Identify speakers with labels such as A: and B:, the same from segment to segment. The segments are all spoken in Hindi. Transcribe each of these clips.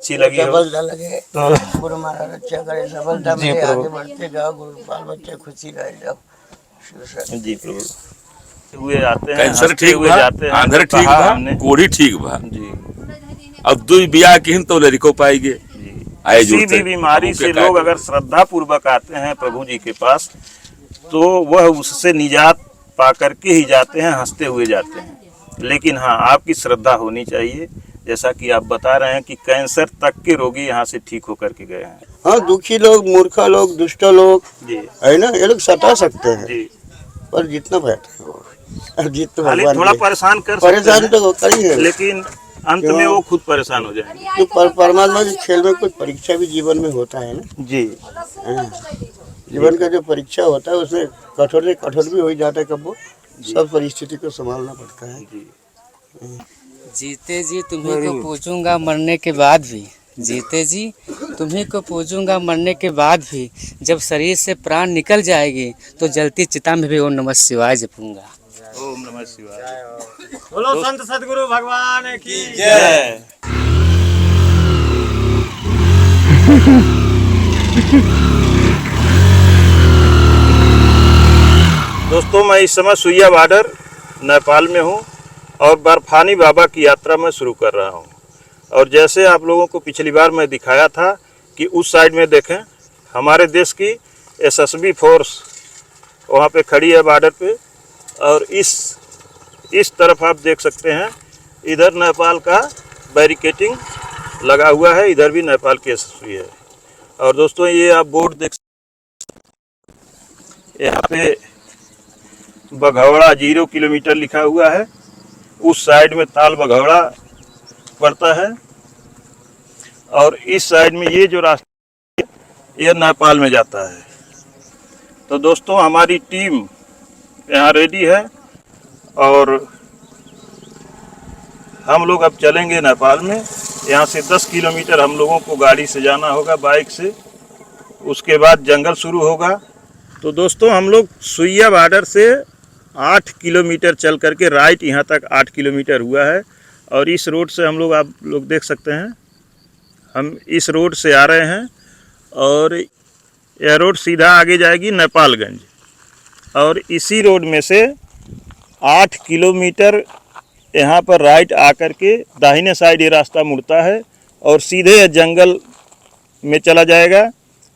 A: अच्छी लगी हो
B: सफलता लगे
A: तो
B: गुरु महाराज अच्छा करे, सफलता मिले, आगे बढ़ते जाओ, गुरु बाल बच्चे खुशी रह जाओ।
A: जी प्रभु। हुए आते हैं,
C: कैंसर
A: हंसते
C: ठीक
A: हुए
C: बा,
A: जाते हैं,
C: आंधर
A: तो
C: ठीक
A: कहा
C: बा,
A: हमने
C: कोढ़ी ठीक बा।
A: जी
C: अब दुई बियाह की तो लड़को पाएंगे। आए
A: किसी
C: जुड़ते
A: भी बीमारी
C: प्रभु के
A: से
C: काय
A: लोग
C: के।
A: अगर श्रद्धा पूर्वक आते हैं प्रभु जी के पास, तो वह उससे निजात पा करके ही जाते हैं, हंसते हुए जाते हैं। लेकिन हाँ, आपकी श्रद्धा होनी चाहिए। जैसा कि आप बता रहे हैं कि कैंसर तक के रोगी यहाँ से ठीक होकर के गए हैं।
B: हाँ, दुखी लोग, मूर्खा लोग, दुष्ट लोग
A: जी
B: है ना, ये लोग सता सकते हैं,
A: जी,
B: पर जितना बैठे हो, जीत तो
A: खाली
B: भगवान
A: थोड़ा
B: की।
A: परेशान कर
B: परेशान
A: सकते
B: तो कर ही
A: हैं,
B: है,
A: लेकिन अंत में वो खुद परेशान हो जाएंगे।
B: कि परमात्मा के खेल में कुछ परीक्षा भी जीवन में होता है ना।
A: जी
B: हाँ, जीवन का जो परीक्षा होता है उसमें कठोर से कठोर भी हो जाता है, कब वो सब परिस्थिति को संभालना पड़ता है।
A: जी।
D: जीते जी तुम्ही को पूछूंगा मरने के बाद भी, जीते जी तुम्ही को पूछूंगा मरने के बाद भी, जब शरीर से प्राण निकल जाएगी तो जलती चिता में भी ओम नमः शिवाय जपूंगा।
A: ओम नमः शिवाय।
E: बोलो संत सदगुरु भगवान की
A: जय। दोस्तों, मैं इस समय सुइया बॉर्डर नेपाल में हूँ और बर्फानी बाबा की यात्रा मैं शुरू कर रहा हूँ। और जैसे आप लोगों को पिछली बार मैं दिखाया था कि उस साइड में देखें, हमारे देश की एसएसबी फोर्स वहाँ पे खड़ी है बॉर्डर पे, और इस तरफ आप देख सकते हैं, इधर नेपाल का बैरिकेटिंग लगा हुआ है, इधर भी नेपाल की एसएसबी है। और दोस्तों, ये आप बोर्ड देख, यहाँ पे बघौड़ा 0 किलोमीटर लिखा हुआ है। उस साइड में ताल बघौड़ा पड़ता है, और इस साइड में ये जो रास्ता ये नेपाल में जाता है। तो दोस्तों, हमारी टीम यहाँ रेडी है और हम लोग अब चलेंगे नेपाल में। यहाँ से 10 किलोमीटर हम लोगों को गाड़ी से जाना होगा, बाइक से। उसके बाद जंगल शुरू होगा। तो दोस्तों, हम लोग सुइया बॉर्डर से 8 किलोमीटर चल करके राइट यहाँ तक 8 किलोमीटर हुआ है। और इस रोड से हम लोग, आप लोग देख सकते हैं, हम इस रोड से आ रहे हैं और यह रोड सीधा आगे जाएगी नेपालगंज। और इसी रोड में से 8 किलोमीटर यहाँ पर राइट आकर के दाहिने साइड ये रास्ता मुड़ता है और सीधे जंगल में चला जाएगा।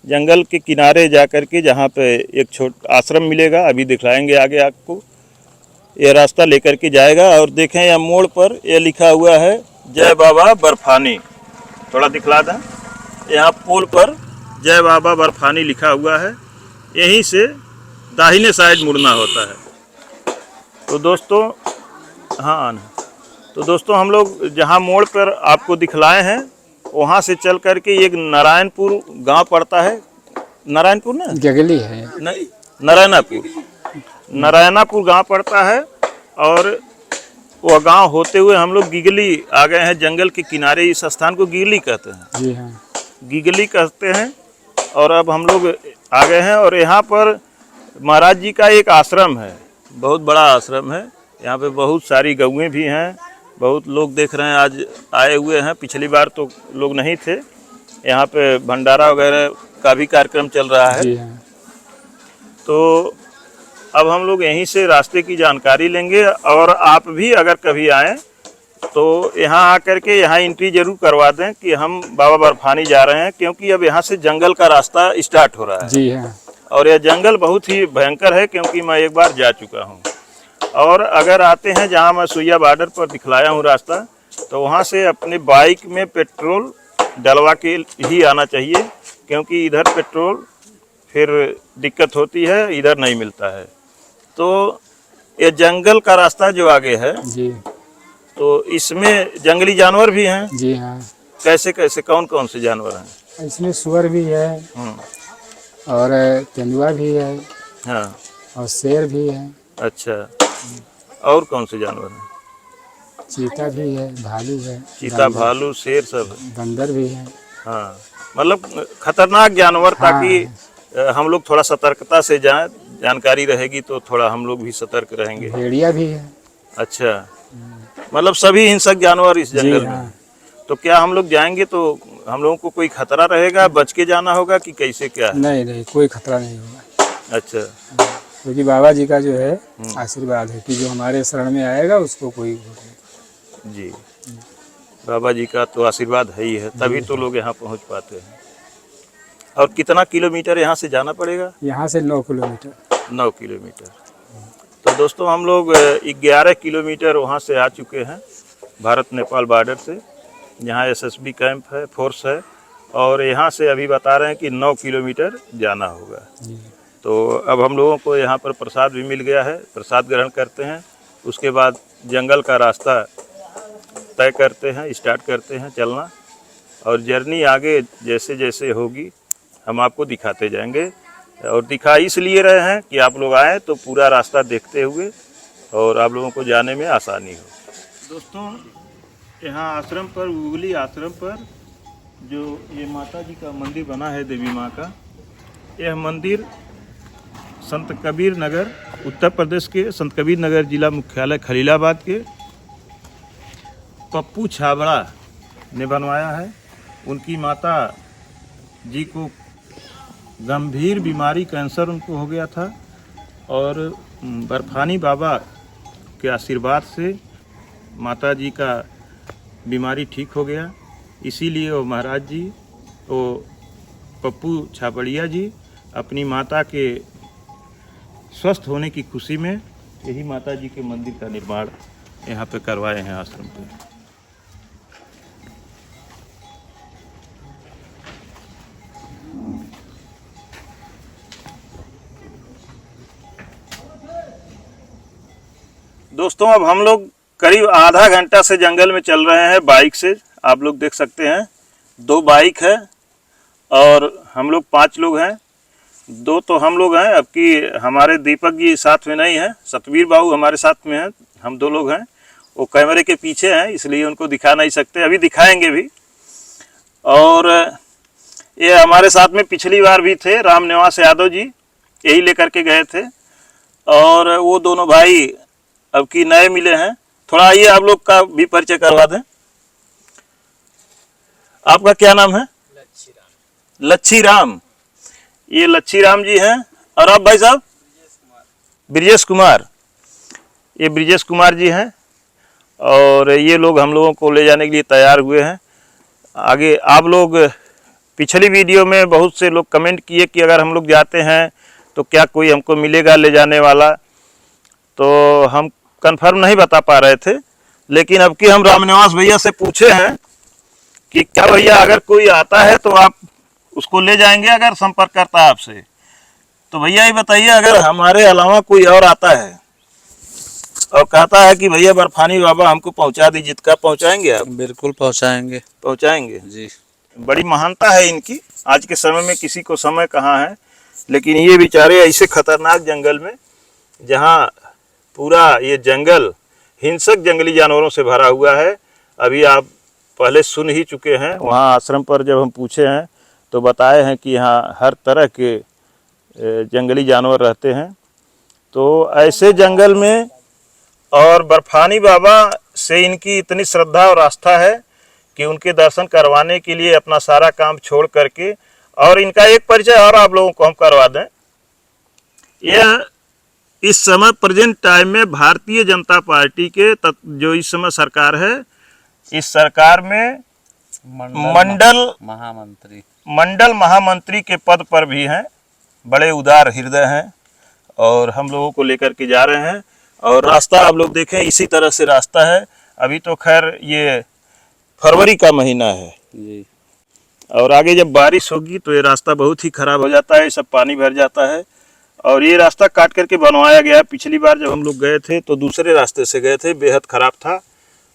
A: जंगल के किनारे जाकर के जहाँ पे एक छोटा आश्रम मिलेगा, अभी दिखलाएंगे आगे आपको, ये रास्ता लेकर के जाएगा। और देखें, यह मोड़ पर यह लिखा हुआ है जय बाबा बर्फानी। थोड़ा दिखला दें, यहाँ पोल पर जय बाबा बर्फानी लिखा हुआ है। यहीं से दाहिने साइड मुड़ना होता है। तो दोस्तों, हाँ, तो दोस्तों, हम लोग जहाँ मोड़ पर आपको दिखलाए हैं, वहाँ से चल करके एक नारायणपुर गांव पड़ता है। नारायणपुर ना,
D: जगली है
A: नहीं, नारायणापुर गांव पड़ता है। और वह गांव होते हुए हम लोग गिगली आ गए हैं, जंगल के किनारे। इस स्थान को गिगली कहते हैं।
D: जी हाँ,
A: गिगली कहते हैं। और अब हम लोग आ गए हैं और यहाँ पर महाराज जी का एक आश्रम है, बहुत बड़ा आश्रम है। यहाँ पे बहुत सारी गौएं भी हैं, बहुत लोग देख रहे हैं आज आए हुए हैं। पिछली बार तो लोग नहीं थे। यहाँ पे भंडारा वगैरह का भी कार्यक्रम चल रहा है।
D: जी हाँ।
A: तो अब हम लोग यहीं से रास्ते की जानकारी लेंगे। और आप भी अगर कभी आएँ तो यहाँ आकर के यहाँ एंट्री जरूर करवा दें कि हम बाबा बर्फानी जा रहे हैं, क्योंकि अब यहाँ से जंगल का रास्ता स्टार्ट हो रहा है।
D: जी हाँ।
A: और यह जंगल बहुत ही भयंकर है, क्योंकि मैं एक बार जा चुका हूँ। और अगर आते हैं जहाँ मैं सुइया बॉर्डर पर दिखलाया हूँ रास्ता, तो वहाँ से अपने बाइक में पेट्रोल डलवा के ही आना चाहिए, क्योंकि इधर पेट्रोल फिर दिक्कत होती है, इधर नहीं मिलता है। तो ये जंगल का रास्ता जो आगे है
D: जी,
A: तो इसमें जंगली जानवर भी हैं।
D: जी हाँ।
A: कैसे कैसे, कौन कौन से जानवर हैं?
D: इसमें सुअर भी है और तेंदुआ भी है।
A: हाँ,
D: और शेर भी है।
A: अच्छा, और कौन से जानवर हैं?
D: चीता भी है, भालू है,
A: चीता, भालू, शेर सब है।
D: बंदर भी है।
A: हाँ, मतलब खतरनाक जानवर।
D: हाँ।
A: ताकि हम लोग थोड़ा सतर्कता से जाएं, जानकारी रहेगी तो थोड़ा हम लोग भी सतर्क रहेंगे।
D: भेड़िया भी है।
A: अच्छा, मतलब सभी हिंसक जानवर इस जंगल
D: हाँ।
A: में। तो क्या हम लोग जाएंगे तो हम लोगों को कोई खतरा रहेगा, बच के जाना होगा कि कैसे क्या है?
F: नहीं नहीं, कोई खतरा नहीं होगा,
A: अच्छा,
F: क्योंकि बाबा जी का जो है आशीर्वाद है कि जो हमारे शरण में आएगा उसको कोई नहीं।
A: जी, बाबा जी का तो आशीर्वाद है ही है, तभी तो लोग यहाँ पहुँच पाते हैं। और कितना किलोमीटर यहाँ से जाना पड़ेगा?
F: यहाँ से 9 किलोमीटर।
A: 9 किलोमीटर। तो दोस्तों हम लोग 11 किलोमीटर वहाँ से आ चुके हैं, भारत नेपाल बॉर्डर से। यहाँ एसएसबी कैंप है, फोर्स है, और यहाँ से अभी बता रहे हैं कि 9 किलोमीटर जाना होगा। तो अब हम लोगों को यहाँ पर प्रसाद भी मिल गया है, प्रसाद ग्रहण करते हैं, उसके बाद जंगल का रास्ता तय करते हैं, स्टार्ट करते हैं चलना, और जर्नी आगे जैसे जैसे होगी हम आपको दिखाते जाएंगे। और दिखा इसलिए रहे हैं कि आप लोग आएँ तो पूरा रास्ता देखते हुए और आप लोगों को जाने में आसानी हो। दोस्तों यहाँ आश्रम पर, उगली आश्रम पर जो ये माता जी का मंदिर बना है, देवी माँ का, यह मंदिर संत कबीर नगर, उत्तर प्रदेश के संत कबीर नगर जिला मुख्यालय खलीलाबाद के पप्पू छाबड़ा ने बनवाया है। उनकी माता जी को गंभीर बीमारी, कैंसर उनको हो गया था, और बर्फानी बाबा के आशीर्वाद से माता जी का बीमारी ठीक हो गया। इसीलिए वो महाराज जी, वो पप्पू छाबड़िया जी अपनी माता के स्वस्थ होने की खुशी में यही माता जी के मंदिर का निर्माण यहाँ पे करवाए हैं आश्रम पे। दोस्तों अब हम लोग करीब आधा घंटा से जंगल में चल रहे हैं बाइक से। आप लोग देख सकते हैं 2 बाइक है और हम लोग 5 लोग हैं। 2 तो हम लोग हैं, अब की हमारे दीपक जी साथ में नहीं है, सतवीर बाबू हमारे साथ में हैं, हम 2 लोग हैं। वो कैमरे के पीछे हैं इसलिए उनको दिखा नहीं सकते, अभी दिखाएंगे भी। और ये हमारे साथ में पिछली बार भी थे, राम निवास यादव जी, यही लेकर के गए थे। और वो दोनों भाई अब की नए मिले हैं। थोड़ा आइए आप लोग का भी परिचय करवा दें। आपका क्या नाम है? लच्छी राम। ये लच्छी राम जी हैं। और आप भाई साहब? ब्रिजेश कुमार। ये ब्रिजेश कुमार जी हैं। और ये लोग हम लोगों को ले जाने के लिए तैयार हुए हैं। आगे आप लोग पिछली वीडियो में बहुत से लोग कमेंट किए कि अगर हम लोग जाते हैं तो क्या कोई हमको मिलेगा ले जाने वाला, तो हम कंफर्म नहीं बता पा रहे थे। लेकिन अब की हम रामनिवास भैया से पूछे हैं कि क्या भैया अगर कोई आता है तो आप उसको ले जाएंगे अगर संपर्क करता है आपसे? तो भैया ये बताइए, अगर हमारे अलावा कोई और आता है और कहता है कि भैया बर्फानी बाबा हमको पहुंचा दीजिए, तो क्या पहुंचाएंगे आप?
G: बिल्कुल पहुंचाएंगे।
A: पहुंचाएंगे
G: जी।
A: बड़ी महानता है इनकी। आज के समय में किसी को समय कहाँ है, लेकिन ये बेचारे ऐसे खतरनाक जंगल में, जहाँ पूरा ये जंगल हिंसक जंगली जानवरों से भरा हुआ है, अभी आप पहले सुन ही चुके हैं। वहाँ आश्रम पर जब हम पूछे हैं तो बताए हैं कि यहाँ हर तरह के जंगली जानवर रहते हैं। तो ऐसे जंगल में और बर्फानी बाबा से इनकी इतनी श्रद्धा और आस्था है कि उनके दर्शन करवाने के लिए अपना सारा काम छोड़ करके, और इनका एक परिचय और आप लोगों को हम करवा दें। यह इस समय प्रेजेंट टाइम में भारतीय जनता पार्टी के जो इस समय सरकार है, इस सरकार में मंडल महामंत्री के पद पर भी हैं। बड़े उदार हृदय हैं और हम लोगों को लेकर के जा रहे हैं। और रास्ता आप लोग देखें, इसी तरह से रास्ता है। अभी तो खैर ये फरवरी का महीना है
G: जी।
A: और आगे जब बारिश होगी तो ये रास्ता बहुत ही खराब हो जाता है, सब पानी भर जाता है। और ये रास्ता काट करके बनवाया गया। पिछली बार जब हम लोग गए थे तो दूसरे रास्ते से गए थे, बेहद ख़राब था।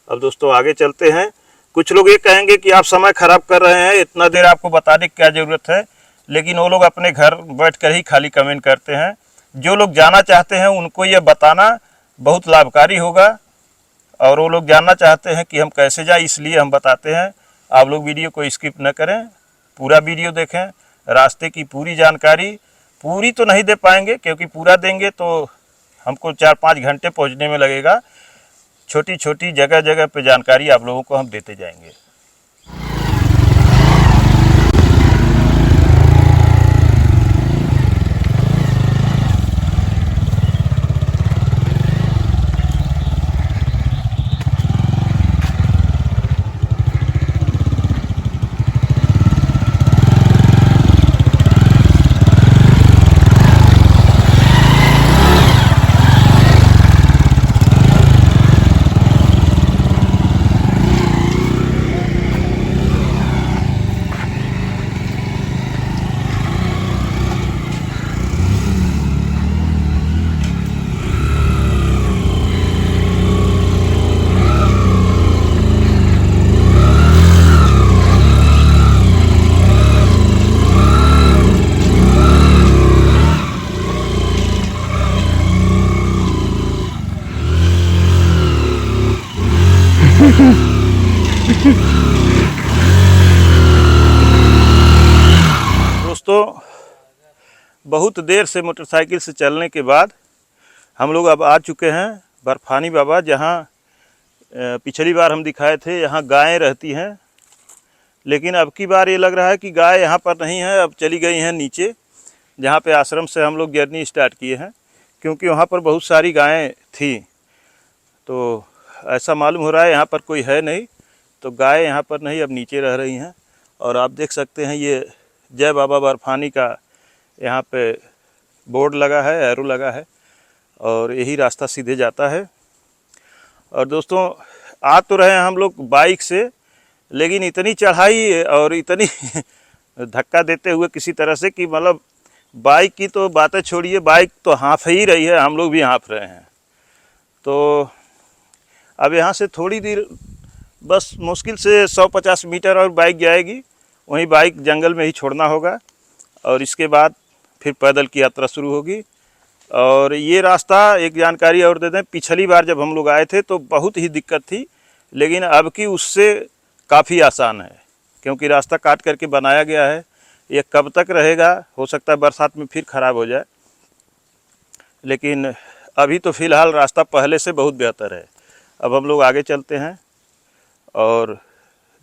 A: अब दोस्तों आगे चलते हैं। कुछ लोग ये कहेंगे कि आप समय ख़राब कर रहे हैं, इतना देर आपको बताने की क्या ज़रूरत है, लेकिन वो लोग अपने घर बैठ कर ही खाली कमेंट करते हैं। जो लोग जाना चाहते हैं उनको ये बताना बहुत लाभकारी होगा, और वो लोग जानना चाहते हैं कि हम कैसे जाएं, इसलिए हम बताते हैं। आप लोग वीडियो को स्किप न करें, पूरा वीडियो देखें। रास्ते की पूरी जानकारी, पूरी तो नहीं दे पाएंगे क्योंकि पूरा देंगे तो हमको 4-5 घंटे पहुंचने में लगेगा। छोटी छोटी जगह जगह पे जानकारी आप लोगों को हम देते जाएंगे। बहुत देर से मोटरसाइकिल से चलने के बाद हम लोग अब आ चुके हैं बर्फानी बाबा, जहाँ पिछली बार हम दिखाए थे यहाँ गायें रहती हैं, लेकिन अब की बार ये लग रहा है कि गाय यहाँ पर नहीं है, अब चली गई हैं नीचे, जहाँ पे आश्रम से हम लोग जर्नी स्टार्ट किए हैं, क्योंकि वहाँ पर बहुत सारी गायें थी। तो ऐसा मालूम हो रहा है यहाँ पर कोई है नहीं, तो गाय यहाँ पर नहीं, अब नीचे रह रही हैं। और आप देख सकते हैं ये जय बाबा बर्फानी का यहाँ पे बोर्ड लगा है, एरो लगा है, और यही रास्ता सीधे जाता है। और दोस्तों आ तो रहे हैं हम लोग बाइक से, लेकिन इतनी चढ़ाई और इतनी धक्का देते हुए किसी तरह से कि मतलब बाइक की तो बातें छोड़िए, बाइक तो हाँफ ही रही है, हम लोग भी हाँफ रहे हैं। तो अब यहाँ से थोड़ी देर बस मुश्किल से 150 मीटर और बाइक जाएगी, वहीं बाइक जंगल में ही छोड़ना होगा, और इसके बाद फिर पैदल की यात्रा शुरू होगी। और ये रास्ता एक जानकारी और दे दें, पिछली बार जब हम लोग आए थे तो बहुत ही दिक्कत थी, लेकिन अब की उससे काफ़ी आसान है, क्योंकि रास्ता काट करके बनाया गया है। ये कब तक रहेगा, हो सकता है बरसात में फिर ख़राब हो जाए, लेकिन अभी तो फ़िलहाल रास्ता पहले से बहुत बेहतर है। अब हम लोग आगे चलते हैं, और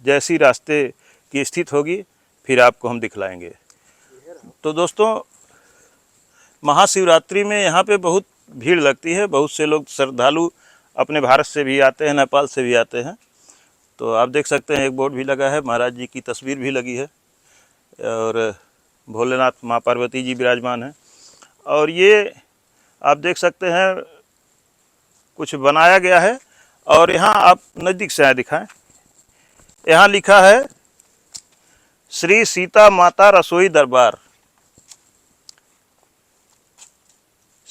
A: जैसी रास्ते की स्थिति होगी फिर आपको हम दिखलाएंगे। तो दोस्तों महाशिवरात्रि में यहाँ पे बहुत भीड़ लगती है, बहुत से लोग श्रद्धालु अपने भारत से भी आते हैं, नेपाल से भी आते हैं। तो आप देख सकते हैं एक बोर्ड भी लगा है, महाराज जी की तस्वीर भी लगी है, और भोलेनाथ माँ पार्वती जी विराजमान हैं। और ये आप देख सकते हैं कुछ बनाया गया है, और यहाँ आप नज़दीक से आए दिखाएं, यहाँ लिखा है श्री सीता माता रसोई दरबार,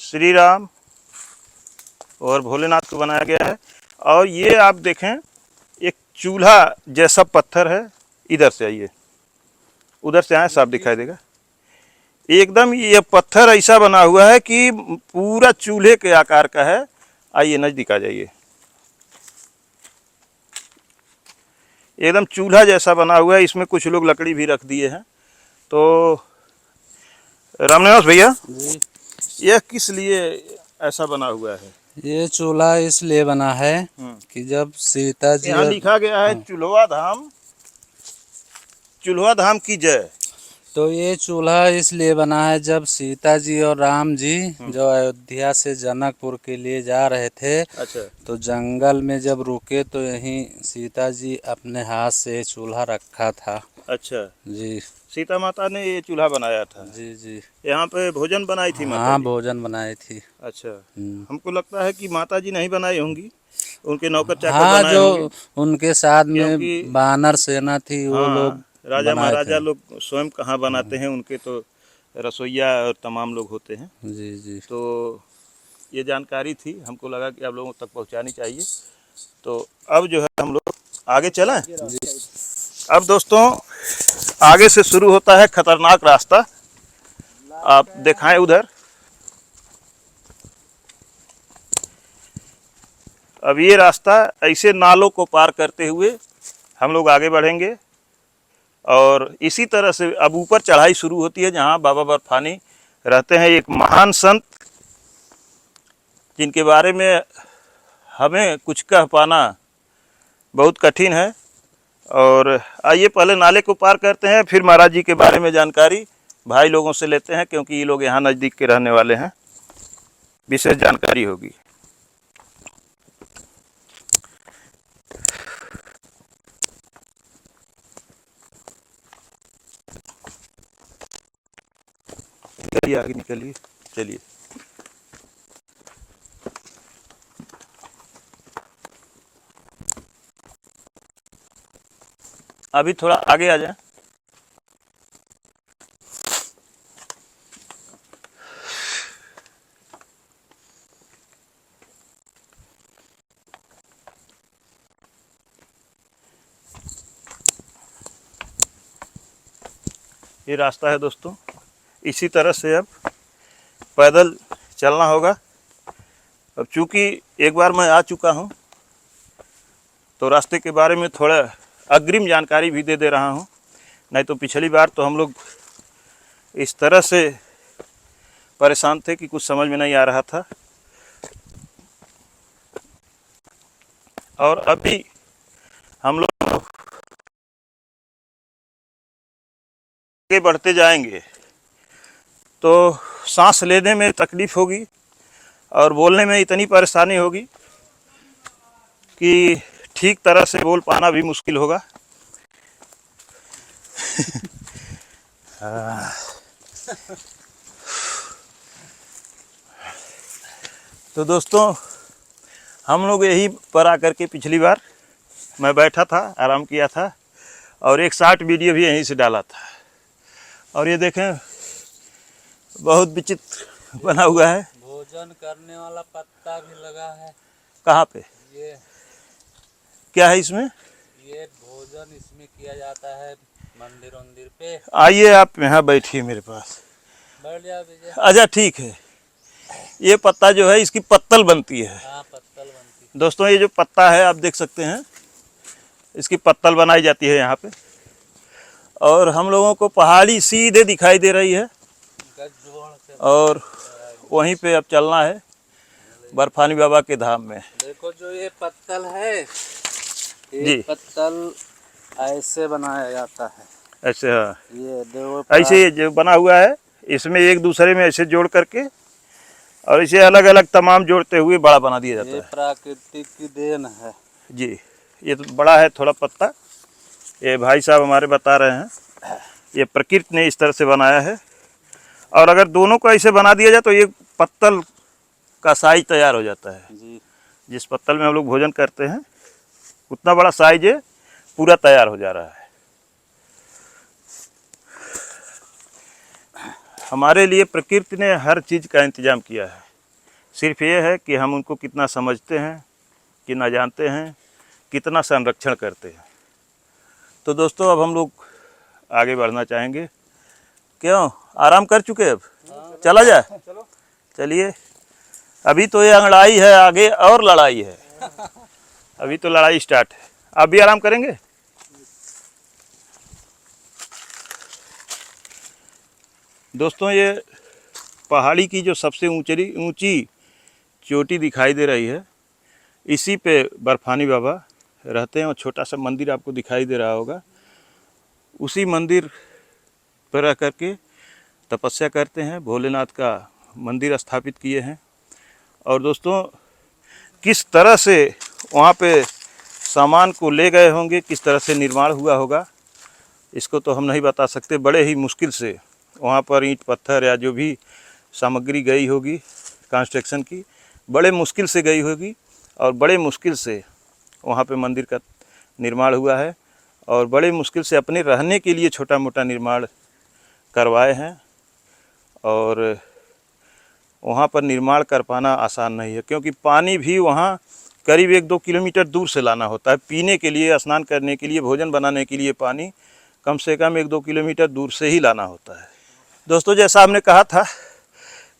A: श्री राम और भोलेनाथ को बनाया गया है। और ये आप देखें एक चूल्हा जैसा पत्थर है, इधर से आइए, उधर से आए साफ दिखाई देगा, एकदम ये पत्थर ऐसा बना हुआ है कि पूरा चूल्हे के आकार का है। आइए नज़दीक आ जाइए, एकदम चूल्हा जैसा बना हुआ है, इसमें कुछ लोग लकड़ी भी रख दिए हैं। तो रामनिवास भैया, यह किस लिए ऐसा बना हुआ है?
G: ये चूल्हा इसलिए बना है कि जब सीता जी
A: यहाँ लिखा गया है चूल्हा धाम, चूल्हा धाम की जय।
G: तो ये चूल्हा इसलिए बना है, जब सीता जी और राम जी जो अयोध्या से जनकपुर के लिए जा रहे थे,
A: अच्छा,
G: तो जंगल में जब रुके तो यहीं सीता जी अपने हाथ से चूल्हा रखा था।
A: अच्छा
G: जी,
A: सीता माता ने ये चूल्हा बनाया था।
G: जी जी,
A: यहाँ पे भोजन बनाई थी माता
G: हाँ
A: जी?
G: भोजन बनाई थी।
A: अच्छा, हमको लगता है कि माता जी नहीं बनाई होंगी, उनके नौकर चाकर
G: हाँ,
A: बनाए
G: जो
A: होंगे।
G: उनके साथ में
A: क्योंकि-
G: बानर सेना थी, वो
A: हाँ,
G: लोग
A: राजा
G: बनाए
A: महाराजा
G: थे।
A: लोग स्वयं कहाँ बनाते हैं, उनके तो रसोइया और तमाम लोग होते हैं।
G: जी जी,
A: तो ये जानकारी थी, हमको लगा कि आप लोगों तक पहुंचानी चाहिए। तो अब जो है हम लोग आगे चलें। अब दोस्तों आगे से शुरू होता है खतरनाक रास्ता, आप दिखाएं उधर। अब ये रास्ता ऐसे नालों को पार करते हुए हम लोग आगे बढ़ेंगे, और इसी तरह से अब ऊपर चढ़ाई शुरू होती है, जहाँ बाबा बर्फानी रहते हैं, एक महान संत जिनके बारे में हमें कुछ कह पाना बहुत कठिन है। और आइए पहले नाले को पार करते हैं, फिर महाराज जी के बारे में जानकारी भाई लोगों से लेते हैं, क्योंकि ये लोग यहाँ नज़दीक के रहने वाले हैं, विशेष जानकारी होगी। चलिए आगे निकलिए, चलिए। अभी थोड़ा आगे आ जाए। ये रास्ता है दोस्तों, इसी तरह से अब पैदल चलना होगा। अब चूँकि एक बार मैं आ चुका हूँ, तो रास्ते के बारे में थोड़ा अग्रिम जानकारी भी दे रहा हूँ, नहीं तो पिछली बार तो हम लोग इस तरह से परेशान थे कि कुछ समझ में नहीं आ रहा था। और अभी हम लोग आगे बढ़ते जाएंगे तो सांस लेने में तकलीफ़ होगी और बोलने में इतनी परेशानी होगी कि ठीक तरह से बोल पाना भी मुश्किल होगा। तो दोस्तों, हम लोग यहीं पर आकर के पिछली बार मैं बैठा था, आराम किया था और एक शॉर्ट वीडियो भी यहीं से डाला था। और ये देखें, बहुत विचित्र बना हुआ है।
G: भोजन करने वाला पत्ता भी लगा है।
A: कहाँ पे?
G: ये
A: क्या है इसमें?
G: ये भोजन इसमें किया जाता है मंदिर वंदिर पे।
A: आइए आप यहाँ बैठिए मेरे पास।
G: बैठ जाओ विजय।
A: अच्छा ठीक है। ये पत्ता जो है इसकी पत्तल बनती है।
G: हाँ, पत्तल बनती है।
A: दोस्तों, ये जो पत्ता है आप देख सकते हैं, इसकी पत्तल बनाई जाती है यहाँ पे। और हम लोगों को पहाड़ी सीधे दिखाई दे रही है
G: गठजोड़ से।
A: और वहीं पे अब चलना है बर्फानी बाबा के धाम में।
G: देखो जो ये पत्तल है,
A: जी।
G: ये पत्तल ऐसे बनाया जाता है।
A: अच्छा,
G: ये देखो
A: ऐसे ये जो बना हुआ है इसमें एक दूसरे में ऐसे जोड़ करके और इसे अलग अलग तमाम जोड़ते हुए बड़ा बना दिया जाता
G: ये
A: है।
G: प्राकृतिक की देन है।
A: जी, ये तो बड़ा है थोड़ा पत्ता। ये भाई साहब हमारे बता रहे हैं, ये प्रकृति ने इस तरह से बनाया है। और अगर दोनों को ऐसे बना दिया जाए तो ये पत्तल का साइज तैयार हो जाता है।
G: जी।
A: जिस पत्तल में हम लोग भोजन करते हैं उतना बड़ा साइज है, पूरा तैयार हो जा रहा है। हमारे लिए प्रकृति ने हर चीज़ का इंतज़ाम किया है। सिर्फ ये है कि हम उनको कितना समझते हैं, कितना जानते हैं, कितना संरक्षण करते हैं। तो दोस्तों, अब हम लोग आगे बढ़ना चाहेंगे। क्यों, आराम कर चुके? अब चला जाए? चलिए। अभी तो ये अंगड़ाई है, आगे और लड़ाई है। अभी तो लड़ाई स्टार्ट है। आप भी आराम करेंगे? दोस्तों, ये पहाड़ी की जो सबसे ऊंची चोटी दिखाई दे रही है, इसी पे बर्फानी बाबा रहते हैं। और छोटा सा मंदिर आपको दिखाई दे रहा होगा, उसी मंदिर पर रह करके तपस्या करते हैं। भोलेनाथ का मंदिर स्थापित किए हैं। और दोस्तों, किस तरह से वहाँ पे सामान को ले गए होंगे, किस तरह से निर्माण हुआ होगा, इसको तो हम नहीं बता सकते। बड़े ही मुश्किल से वहाँ पर ईंट पत्थर या जो भी सामग्री गई होगी कंस्ट्रक्शन की, बड़े मुश्किल से गई होगी और बड़े मुश्किल से वहाँ पे मंदिर का निर्माण हुआ है। और बड़े मुश्किल से अपने रहने के लिए छोटा मोटा निर्माण करवाए हैं। और वहाँ पर निर्माण कर पाना आसान नहीं है, क्योंकि पानी भी वहाँ करीब 1-2 किलोमीटर दूर से लाना होता है। पीने के लिए, स्नान करने के लिए, भोजन बनाने के लिए पानी कम से कम 1-2 किलोमीटर दूर से ही लाना होता है। दोस्तों, जैसा हमने कहा था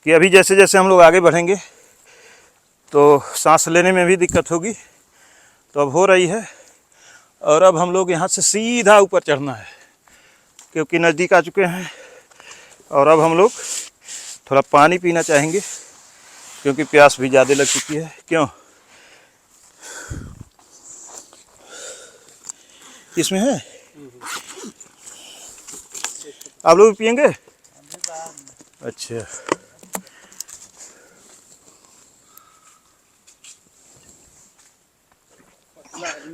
A: कि अभी जैसे जैसे हम लोग आगे बढ़ेंगे तो सांस लेने में भी दिक्कत होगी, तो अब हो रही है। और अब हम लोग यहाँ से सीधा ऊपर चढ़ना है, क्योंकि नज़दीक आ चुके हैं। और अब हम लोग थोड़ा पानी पीना चाहेंगे, क्योंकि प्यास भी ज़्यादा लग चुकी है। क्यों, इसमें है? आप लोग पियेंगे? अच्छा,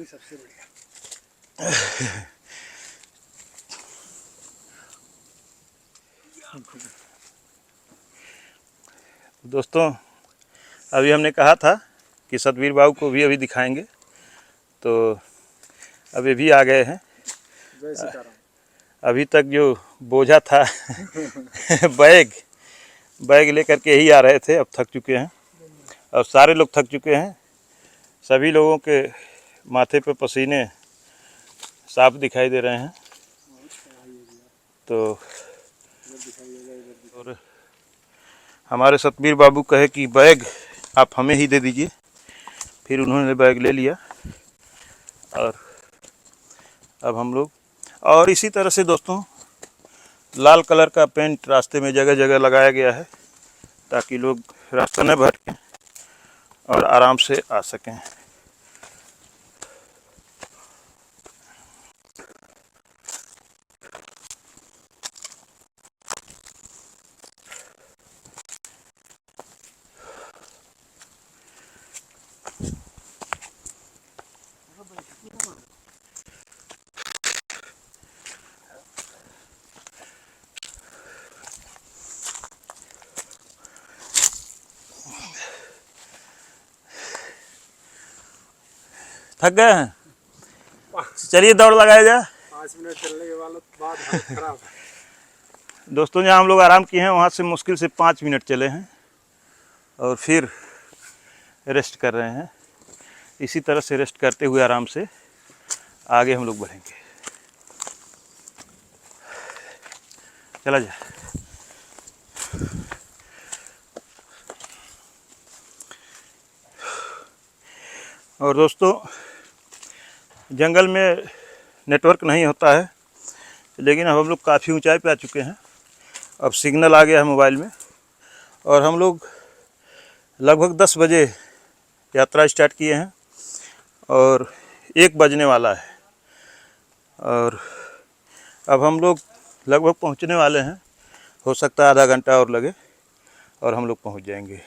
B: सबसे बढ़िया।
A: दोस्तों, अभी हमने कहा था कि सतबीर बाबू को भी अभी दिखाएंगे, तो अभी भी आ गए हैं। अभी तक जो बोझा था बैग लेकर के ही आ रहे थे, अब थक चुके हैं। और सारे लोग थक चुके हैं। सभी लोगों के माथे पे पसीने साफ दिखाई दे रहे हैं। तो और हमारे सतबीर बाबू कहे कि बैग आप हमें ही दे दीजिए। फिर उन्होंने बैग ले लिया। और अब हम लोग, और इसी तरह से दोस्तों, लाल कलर का पेंट रास्ते में जगह जगह लगाया गया है। ताकि लोग रास्ता न भटकें और आराम से आ सकें। थक गए हैं, चलिए दौड़ लगाया जाए।
E: 5 मिनट चलने के बाद हालत खराब है।
A: दोस्तों जहाँ हम लोग आराम किए हैं वहाँ से मुश्किल से 5 मिनट चले हैं और फिर रेस्ट कर रहे हैं। इसी तरह से रेस्ट करते हुए आराम से आगे हम लोग बढ़ेंगे। चला जाए। और दोस्तों जंगल में नेटवर्क नहीं होता है, लेकिन अब हम लोग काफ़ी ऊंचाई पे आ चुके हैं। अब सिग्नल आ गया है मोबाइल में और हम लोग लगभग 10 बजे यात्रा स्टार्ट किए हैं और 1 बजने वाला है और अब हम लोग लगभग पहुंचने वाले हैं। हो सकता है आधा घंटा और लगे और हम लोग पहुंच जाएंगे।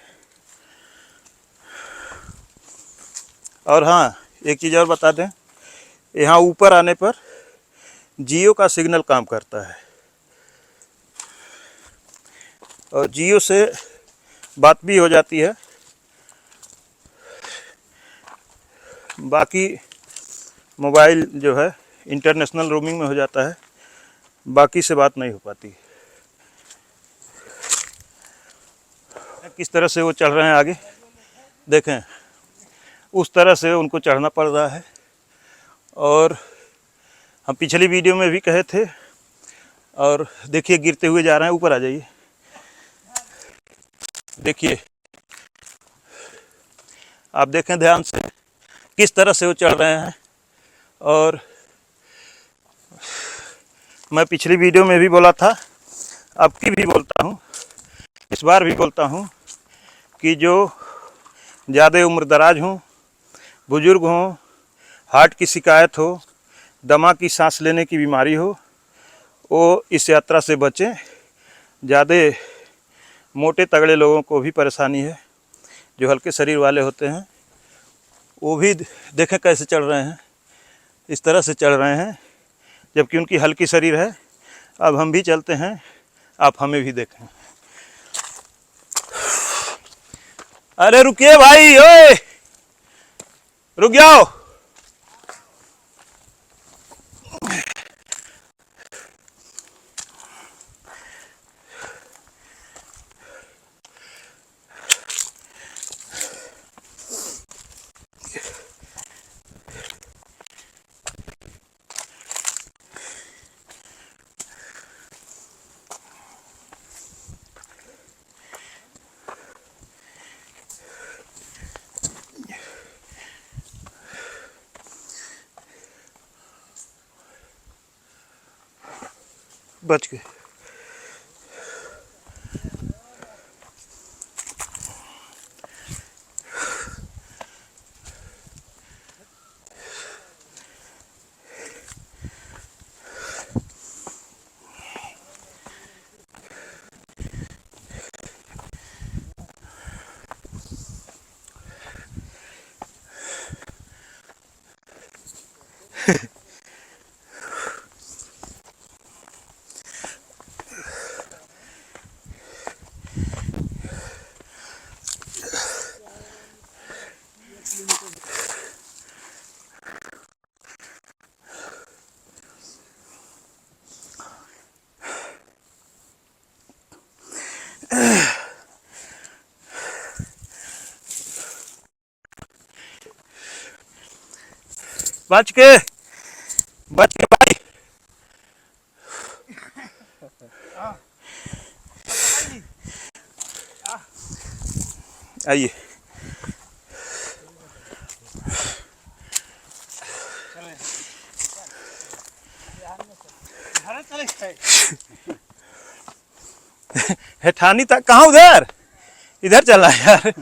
A: और हाँ, एक चीज़ और बता दें, यहाँ ऊपर आने पर जियो का सिग्नल काम करता है और जियो से बात भी हो जाती है। बाकी मोबाइल जो है इंटरनेशनल रोमिंग में हो जाता है, बाकी से बात नहीं हो पाती। किस तरह से वो चढ़ रहे हैं आगे देखें, उस तरह से उनको चढ़ना पड़ रहा है। और हम पिछली वीडियो में भी कहे थे, और देखिए गिरते हुए जा रहे हैं। ऊपर आ जाइए, देखिए आप देखें ध्यान से किस तरह से वो चढ़ रहे हैं। और मैं पिछली वीडियो में भी बोला था, अब की भी बोलता हूँ, इस बार भी बोलता हूँ कि जो ज़्यादा उम्र दराज हों, बुज़ुर्ग हों, हार्ट की शिकायत हो, दमा की सांस लेने की बीमारी हो, वो इस यात्रा से बचें। ज़्यादा मोटे तगड़े लोगों को भी परेशानी है, जो हल्के शरीर वाले होते हैं वो भी देखें कैसे चढ़ रहे हैं, इस तरह से चढ़ रहे हैं, जबकि उनकी हल्की शरीर है। अब हम भी चलते हैं, आप हमें भी देखें। अरे रुकिए भाई, ओए रुक जाओ। बच गए। बच के भाई। आइए, हेठानी तक कहाँ उधर? इधर चला यार।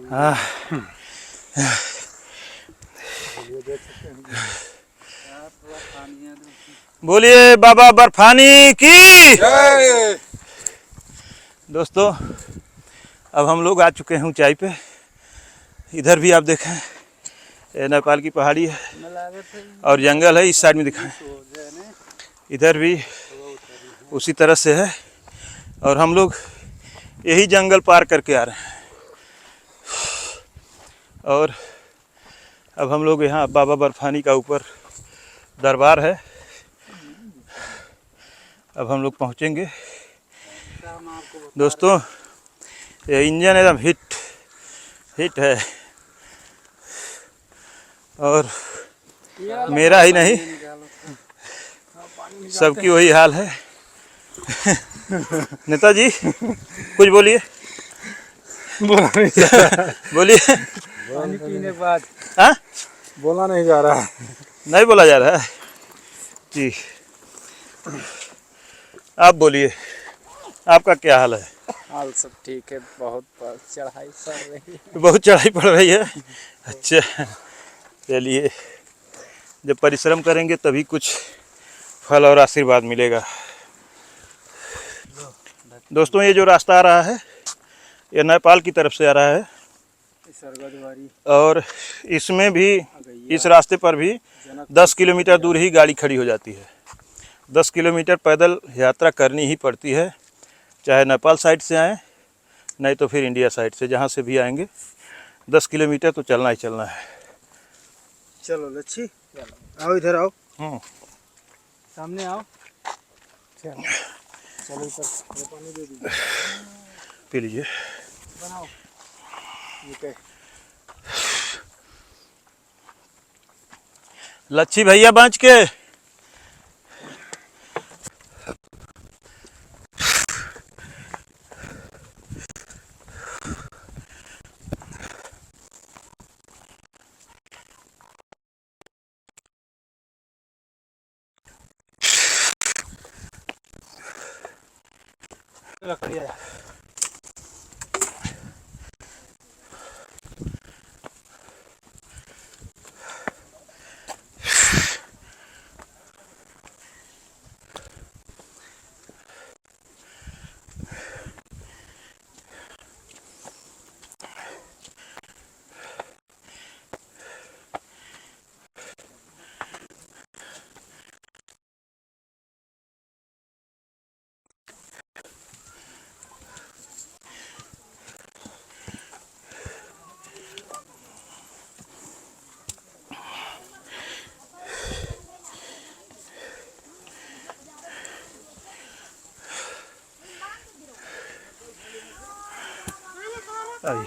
A: हाँ। बोलिए बाबा बर्फानी की। दोस्तों अब हम लोग आ चुके हैं ऊंचाई पे। इधर भी आप देखें ये नेपाल की पहाड़ी है और जंगल है। इस साइड में दिखाएं, इधर भी उसी तरह से है और हम लोग यही जंगल पार करके आ रहे हैं। और अब हम लोग यहाँ बाबा बर्फानी का ऊपर दरबार है। अब हम लोग पहुँचेंगे। दोस्तों ये इंजन एकदम हिट है और मेरा ही नहीं सबकी वही हाल है। नेताजी कुछ बोलिए। बोलिए।
E: पानी पीने के बाद
A: हाँ
E: बोला नहीं जा रहा है।
A: नहीं बोला जा रहा है जी। आप बोलिए, आपका क्या हाल है?
E: हाल सब ठीक है, बहुत चढ़ाई चढ़ रही है।
A: बहुत चढ़ाई पड़ रही है। अच्छा चलिए, जब परिश्रम करेंगे तभी कुछ फल और आशीर्वाद मिलेगा। दोस्तों ये जो रास्ता आ रहा है ये नेपाल की तरफ से आ रहा है और इसमें भी इस रास्ते पर भी 10 किलोमीटर दूर ही गाड़ी खड़ी हो जाती है। 10 किलोमीटर पैदल यात्रा करनी ही पड़ती है, चाहे नेपाल साइड से आएँ नहीं तो फिर इंडिया साइड से, जहाँ से भी आएंगे 10 किलोमीटर तो चलना ही चलना है।
E: चलो लच्छी आओ, इधर आओ,
F: सामने आओ।
E: चलो इधर पानी दे दीजिए,
A: पी लीजिए।
E: बनाओ ये क्या?
A: लच्छी भैया बाँच के।
E: लकड़ियाँ
A: आइए।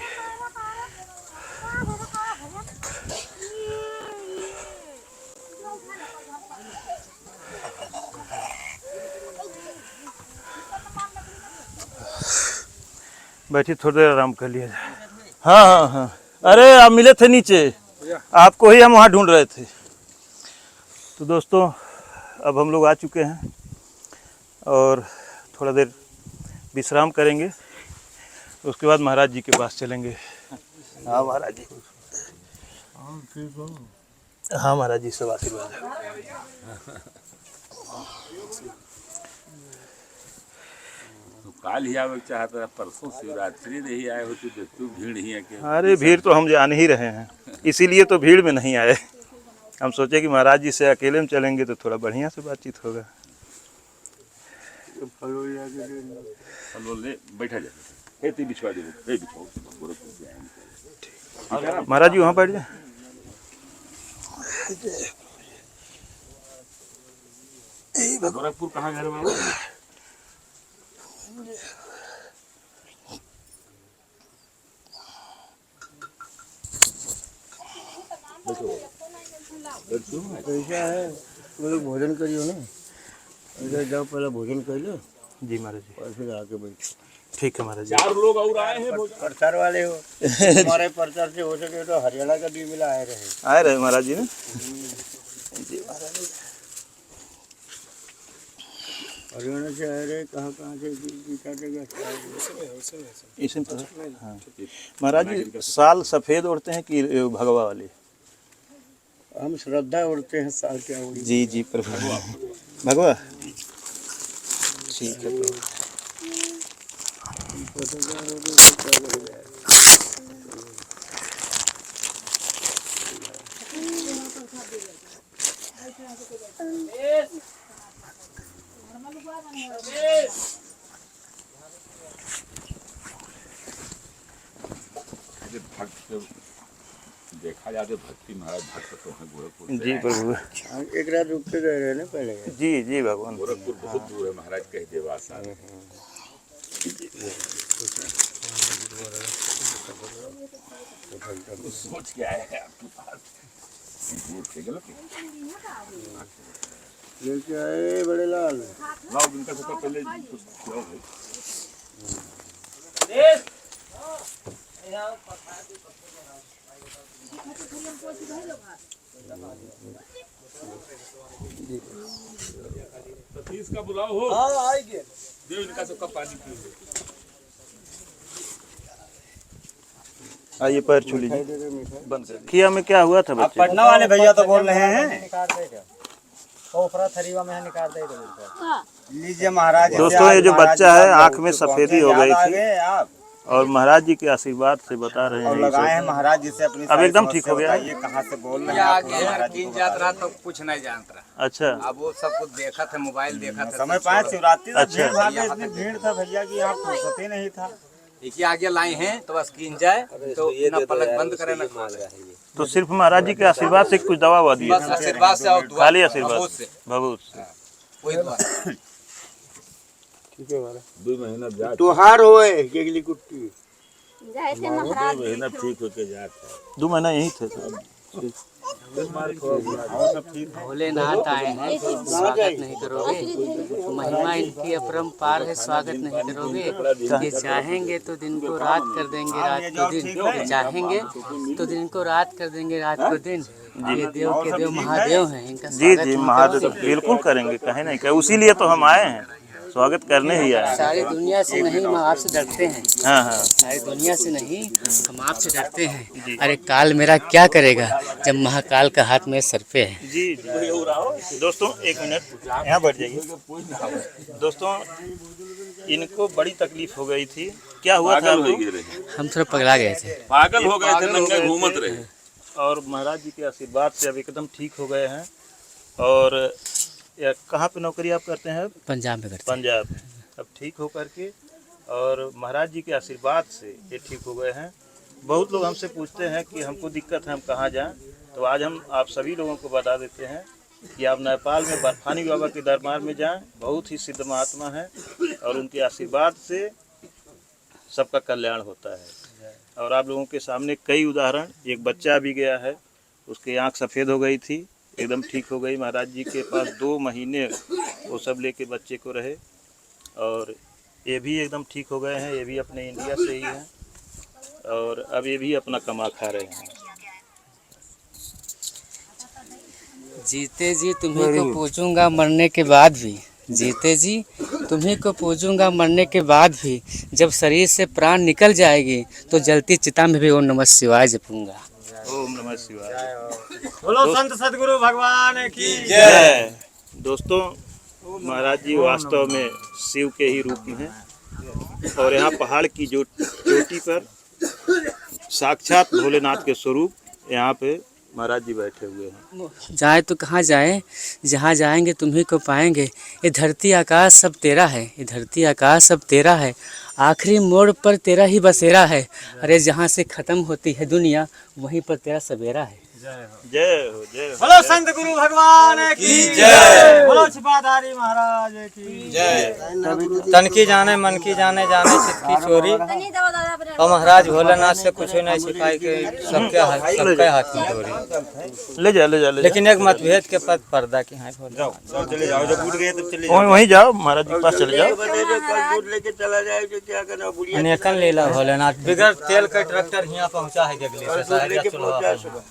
A: बैठिए, थोड़ी देर आराम कर लिया जाए। हाँ हाँ हाँ, अरे आप मिले थे नीचे, आपको ही हम वहाँ ढूंढ रहे थे। तो दोस्तों अब हम लोग आ चुके हैं और थोड़ा देर विश्राम करेंगे, उसके बाद महाराज जी के पास चलेंगे। हाँ महाराज जी, हाँ महाराज जी सब आशीर्वाद है।
C: काल ही आवे चाहता, परसों शिवरात्रि नहीं आए हो तो भीड़ ही है के।
A: अरे भीड़ तो हम जान ही रहे हैं, इसीलिए तो भीड़ में नहीं आए। हम सोचे कि महाराज जी से अकेले में चलेंगे तो थोड़ा बढ़िया से बातचीत होगा।
C: फल ले बैठा जाए, हे बिछवा दे, हे बिछाओ।
A: महाराज जी वहाँ बैठ जाए।
C: गोरखपुर कहाँ घर बाबू?
B: ऐसा है, तुम लोग भोजन करियो ना, इधर जाओ, पहले भोजन कर लो
A: जी महाराज जी।
B: और फिर आके बैठो।
A: ठीक है महाराज जी।
C: 4 लोग और आए हैं
B: प्रचार वाले हो हमारे प्रचार से हो सके तो हरियाणा का भी मिला आए रहे।
A: आए रहे महाराज जी ने।
B: हरियाणा से आए रहे, कहाँ कहाँ से जीता जगह
A: इसमें तो हाँ। महाराज जी साल सफेद ओढ़ते हैं कि भगवा वाली?
B: हम श्रद्धा उड़ते हैं साल क्या उड़ी।
A: जी जी प्रभु भगवा ठीक है प्रभु।
C: भक्त देखा जाए तो भक्ति महाराज भक्त तो हैं गोरखपुर से।
A: जी प्रभु।
B: एक रात रुक के गए रहे ना पहले।
A: जी जी भगवान।
C: गोरखपुर बहुत दूर है महाराज कह देवास। सोच के आए हैं आपके पास।
B: लेके आए बड़े लाल।
C: 9 दिन का सफर पहले कुछ क्यों है? सतीश का बुलाओ हो। हाँ आएंगे। देव इनका सबका पानी पीजिए।
A: आइए पैर छू लीजिए। बंद कर। खिया में क्या हुआ था बच्चे?
H: पटना वाले भैया तो बोल रहे हैं लीजिए महाराज।
A: दोस्तों ये जो बच्चा है आंख में सफेदी हो गई थी और महाराज जी के आशीर्वाद से बता रहे हैं
H: लगाए हैं महाराज जिससे अपनी
A: अब एकदम ठीक हो गया।
H: ये कहाँ से बोल रहे हैं?
G: तीन जात रहा तो कुछ नहीं जानता रहा।
A: अच्छा
G: अब वो सब कुछ देखा था, मोबाइल देखा था।
H: समय पाए शिवरात्रि
A: अच्छा।
H: भीड़ भाड़ में इतनी भीड़ था भैया की यहाँ फुर्सत ही नहीं था।
G: एक ही आगे लाए हैं तो बस कीन जाए तो ना पलक बंद करे ना खोले।
A: तो सिर्फ महाराज जी के आशीर्वाद से कुछ दवा हुआ दिया?
G: बस आशीर्वाद से और दुआ
A: खाली आशीर्वाद
G: भभूत से।
A: भभूत से।
G: वही दुआ।
C: 2 महीना जा
B: तुहार होए केगली कुट्टी।
C: 2 महीना ठीक होके जाता
A: 2 महीना यही थे सब।
D: भोलेनाथ आए हैं, स्वागत नहीं करोगे? महिमा इनकी अपरंपार है, स्वागत नहीं करोगे? ये चाहेंगे तो दिन को रात कर देंगे, रात को दिन। ये चाहेंगे तो दिन को रात कर देंगे, रात को दिन। ये देव के देव महादेव हैं, इनका
A: जी
D: स्वागत
A: जी
D: हम
A: महादेव
D: करोगे?
A: बिल्कुल करेंगे, कहे नहीं कहे, उसी लिए तो हम आए हैं, स्वागत करने ही आए हैं।
D: सारी दुनिया से नहीं, हम आपसे डरते हैं।
A: हाँ हाँ
D: सारी दुनिया से नहीं, हम आपसे डरते हैं। अरे काल मेरा क्या करेगा जब महाकाल का हाथ मेरे सर पे है।
A: जी जी। दोस्तों 1 मिनट यहाँ बैठ जाइए। दोस्तों इनको बड़ी तकलीफ हो गई थी। क्या हुआ था?
D: हम थोड़ा पगला गए थे।
C: पागल हो गए थे, नंगे घूमत रहे।
A: और महाराज जी के आशीर्वाद से अब एकदम ठीक हो गए हैं। और कहाँ पे नौकरी आप करते हैं?
D: पंजाब में करते हैं।
A: पंजाब। अब ठीक हो करके और महाराज जी के आशीर्वाद से ये ठीक हो गए हैं। बहुत लोग हमसे पूछते हैं कि हमको दिक्कत है, हम कहाँ जाएं? तो आज हम आप सभी लोगों को बता देते हैं कि आप नेपाल में बर्फानी बाबा के दरबार में जाएं। बहुत ही सिद्ध महात्मा हैं और उनके आशीर्वाद से सबका कल्याण होता है। और आप लोगों के सामने कई उदाहरण, एक बच्चा भी गया है, उसकी आँख सफ़ेद हो गई थी, एकदम ठीक हो गई। महाराज जी के पास 2 महीने वो सब लेके बच्चे को रहे और ये भी एकदम ठीक हो गए हैं। ये भी अपने इंडिया से ही हैं और अब ये भी अपना कमा खा रहे हैं।
D: जीते जी तुम्ही को पूजूंगा मरने के बाद भी। जीते जी तुम्ही को पूजूंगा मरने के बाद भी। जब शरीर से प्राण निकल जाएगी तो जलती चिता में भी ओम नमः शिवाय जपूंगा।
A: ओम नमः शिवाय।
H: बोलो संत सदगुरु भगवान की
A: जय। दोस्तों महाराज जी वास्तव में शिव के ही रूप में हैं और यहाँ पहाड़ की जो चोटी पर साक्षात भोलेनाथ के स्वरूप यहाँ पे महाराज जी बैठे हुए हैं।
D: जाए तो कहाँ जाए, जहाँ जाएंगे तुम्ही को पाएंगे। ये धरती आकाश सब तेरा है, ये धरती आकाश सब तेरा है। आखिरी मोड़ पर तेरा ही बसेरा है। अरे जहाँ से ख़त्म होती है दुनिया वहीं पर तेरा सवेरा है।
A: जय हो जय हो।
H: बोलो संत गुरु भगवान की जय। बोलो छिपाधारी महाराज की जय।
I: तन की जाने मन की जाने जाने चित की चोरी और महाराज भोलेनाथ से कुछ नहीं छिपाई के सबके हाथ में चोरी।
A: ले जा ले जा ले जा।
I: लेकिन एक मतभेद के पद पर्दा की हाँ
H: चले जाओ, जब उठ गए तब चले
A: वहीं जाओ, महाराज जी के पास चले जाओ।
B: दूध लेके चला जाए तो क्या करना बुढ़िया
I: अनेकन लीला भोलेनाथ बिगड़ तेल का ट्रैक्टर यहाँ पहुँचा है जगली से साहरिया चुल्हा पर।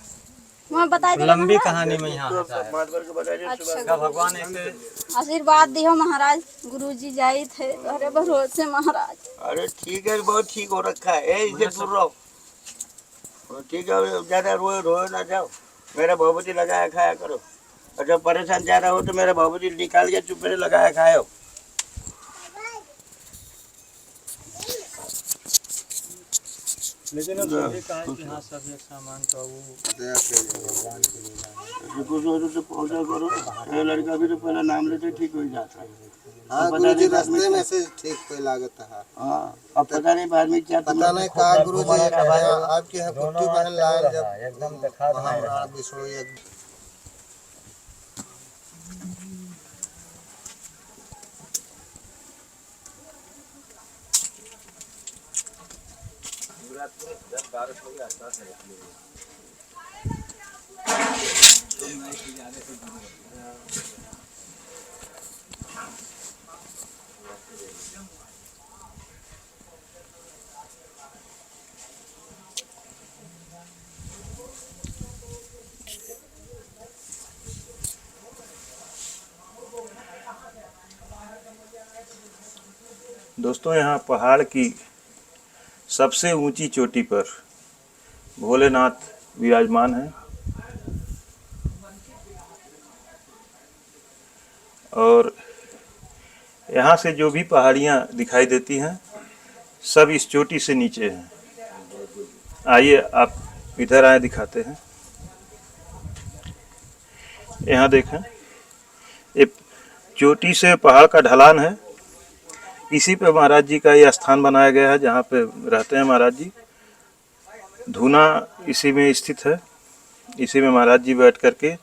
I: लंबी कहानी में यहाँ है साहब। का भगवान एक
J: आशीर्वाद दियो महाराज। गुरुजी जाई थे अरे भरोसे महाराज।
B: अरे ठीक है, बहुत ठीक हो रखा है, इसे दूर रहो। ठीक है, ज्यादा रोए ना जाओ। मेरा भगवती लगाया खाया करो, और जब परेशान ज्यादा हो तो मेरा भगवती निकाल के चुप मेरे लगाया खाओ।
I: लेकिन यहाँ सब एक सामान तो
B: कुछ हो तो पहुँचा करो। ये लड़का भी तो पहला नाम लेते ठीक हो जाता है।
K: हाँ गुरुजी रास्ते में से ठीक कोई लागत है।
B: हाँ, अब पता नहीं बाद में क्या
K: पता नहीं कहा गुरुजी आपकी है कुट्टी पहन लाए जब एकदम देखा था विष्णु एक
A: दोस्तों, यहाँ पहाड़ की सबसे ऊंची चोटी पर भोलेनाथ विराजमान हैं और यहाँ से जो भी पहाड़ियाँ दिखाई देती हैं सब इस चोटी से नीचे हैं। आइए आप इधर आए, दिखाते हैं। यहाँ देखें, ये चोटी से पहाड़ का ढलान है। इसी पे महाराज जी का ये स्थान बनाया गया है जहाँ पे रहते हैं महाराज जी। धूना इसी में स्थित है। इसी में महाराज जी बैठ करके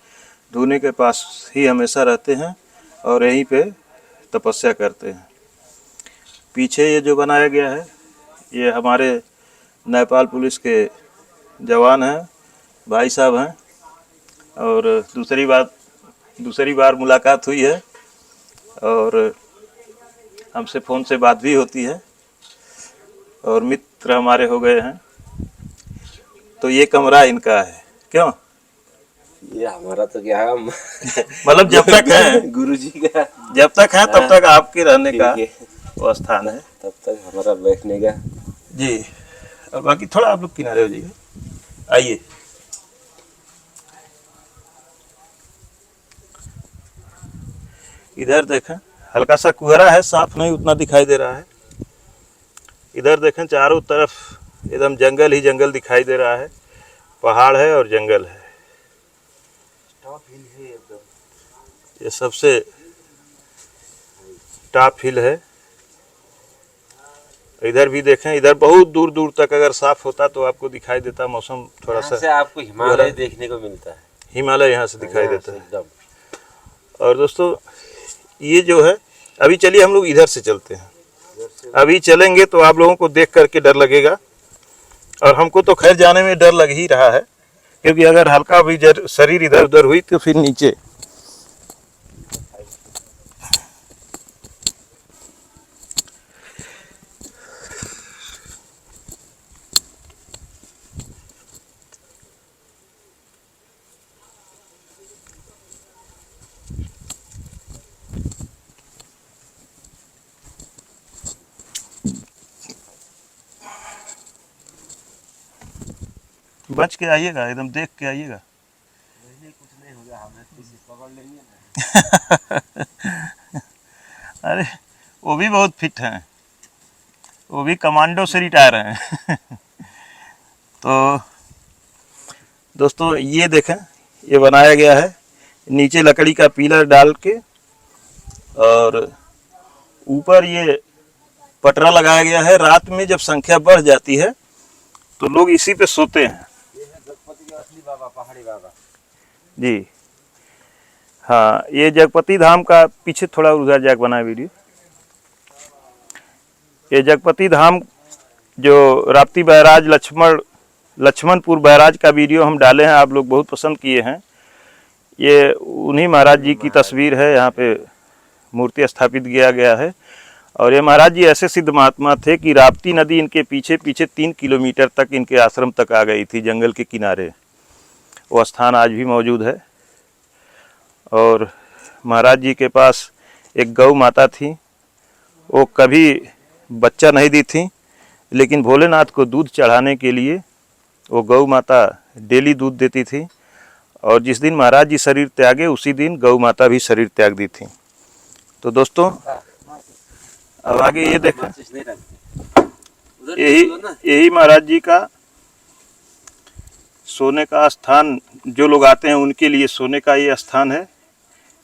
A: धूने के पास ही हमेशा रहते हैं और यहीं पे तपस्या करते हैं। पीछे ये जो बनाया गया है ये हमारे नेपाल पुलिस के जवान हैं, भाई साहब हैं। और दूसरी बार मुलाकात हुई है और हमसे फ़ोन से बात भी होती है और मित्र हमारे हो गए हैं। तो ये कमरा इनका है। क्यों?
K: ये हमारा तो क्या है
A: मतलब जब तक है
K: गुरुजी का,
A: जब तक है तब तक आपके रहने का वो स्थान है,
K: तब तक हमारा बैठने का
A: जी। और बाकी थोड़ा आप लोग किनारे हो जाइए। आइए, इधर देखें, हल्का सा कुहरा है, साफ नहीं उतना दिखाई दे रहा है। इधर देखें, चारों तरफ एकदम जंगल ही जंगल दिखाई दे रहा है। पहाड़ है और जंगल है। ये सबसे टॉप हिल है। इधर भी देखें, इधर बहुत दूर दूर तक अगर साफ होता तो आपको दिखाई देता। मौसम थोड़ा सा
K: से आपको हिमालय देखने को मिलता है।
A: हिमालय यहाँ से दिखाई देता है।
K: एकदम।
A: और दोस्तों, ये जो है, अभी चलिए हम लोग इधर से चलते हैं। अभी चलेंगे तो आप लोगों को देख करके डर लगेगा और हमको तो खैर जाने में डर लग ही रहा है, क्योंकि अगर हल्का भी शरीर इधर उधर हुई तो फिर नीचे। बच के आइएगा, एकदम देख के आइएगा।
K: कुछ नहीं होगा, हमें किसी पकड़ लेंगे ना।
A: अरे वो भी बहुत फिट हैं, वो भी कमांडो से रिटायर हैं। तो दोस्तों, ये देखें, ये बनाया गया है नीचे लकड़ी का पिलर डाल के और ऊपर ये पटरा लगाया गया है। रात में जब संख्या बढ़ जाती है तो लोग इसी पे सोते हैं। जी हाँ, ये जगपति धाम का पीछे थोड़ा उधर जाके बना वीडियो। ये जगपति धाम जो राप्ती बैराज लक्ष्मणपुर बैराज का वीडियो हम डाले हैं, आप लोग बहुत पसंद किए हैं। ये उन्हीं महाराज जी की तस्वीर है, यहाँ पे मूर्ति स्थापित किया गया है। और ये महाराज जी ऐसे सिद्ध महात्मा थे कि राप्ती नदी इनके पीछे पीछे 3 किलोमीटर तक इनके आश्रम तक आ गई थी, जंगल के किनारे। वो स्थान आज भी मौजूद है। और महाराज जी के पास एक गौ माता थी, वो कभी बच्चा नहीं दी थी, लेकिन भोलेनाथ को दूध चढ़ाने के लिए वो गौ माता डेली दूध देती थी। और जिस दिन महाराज जी शरीर त्यागे उसी दिन गौ माता भी शरीर त्याग दी थी। तो दोस्तों अब आगे ये देखें, यही महाराज जी का सोने का स्थान, जो लोग आते हैं उनके लिए सोने का ये स्थान है।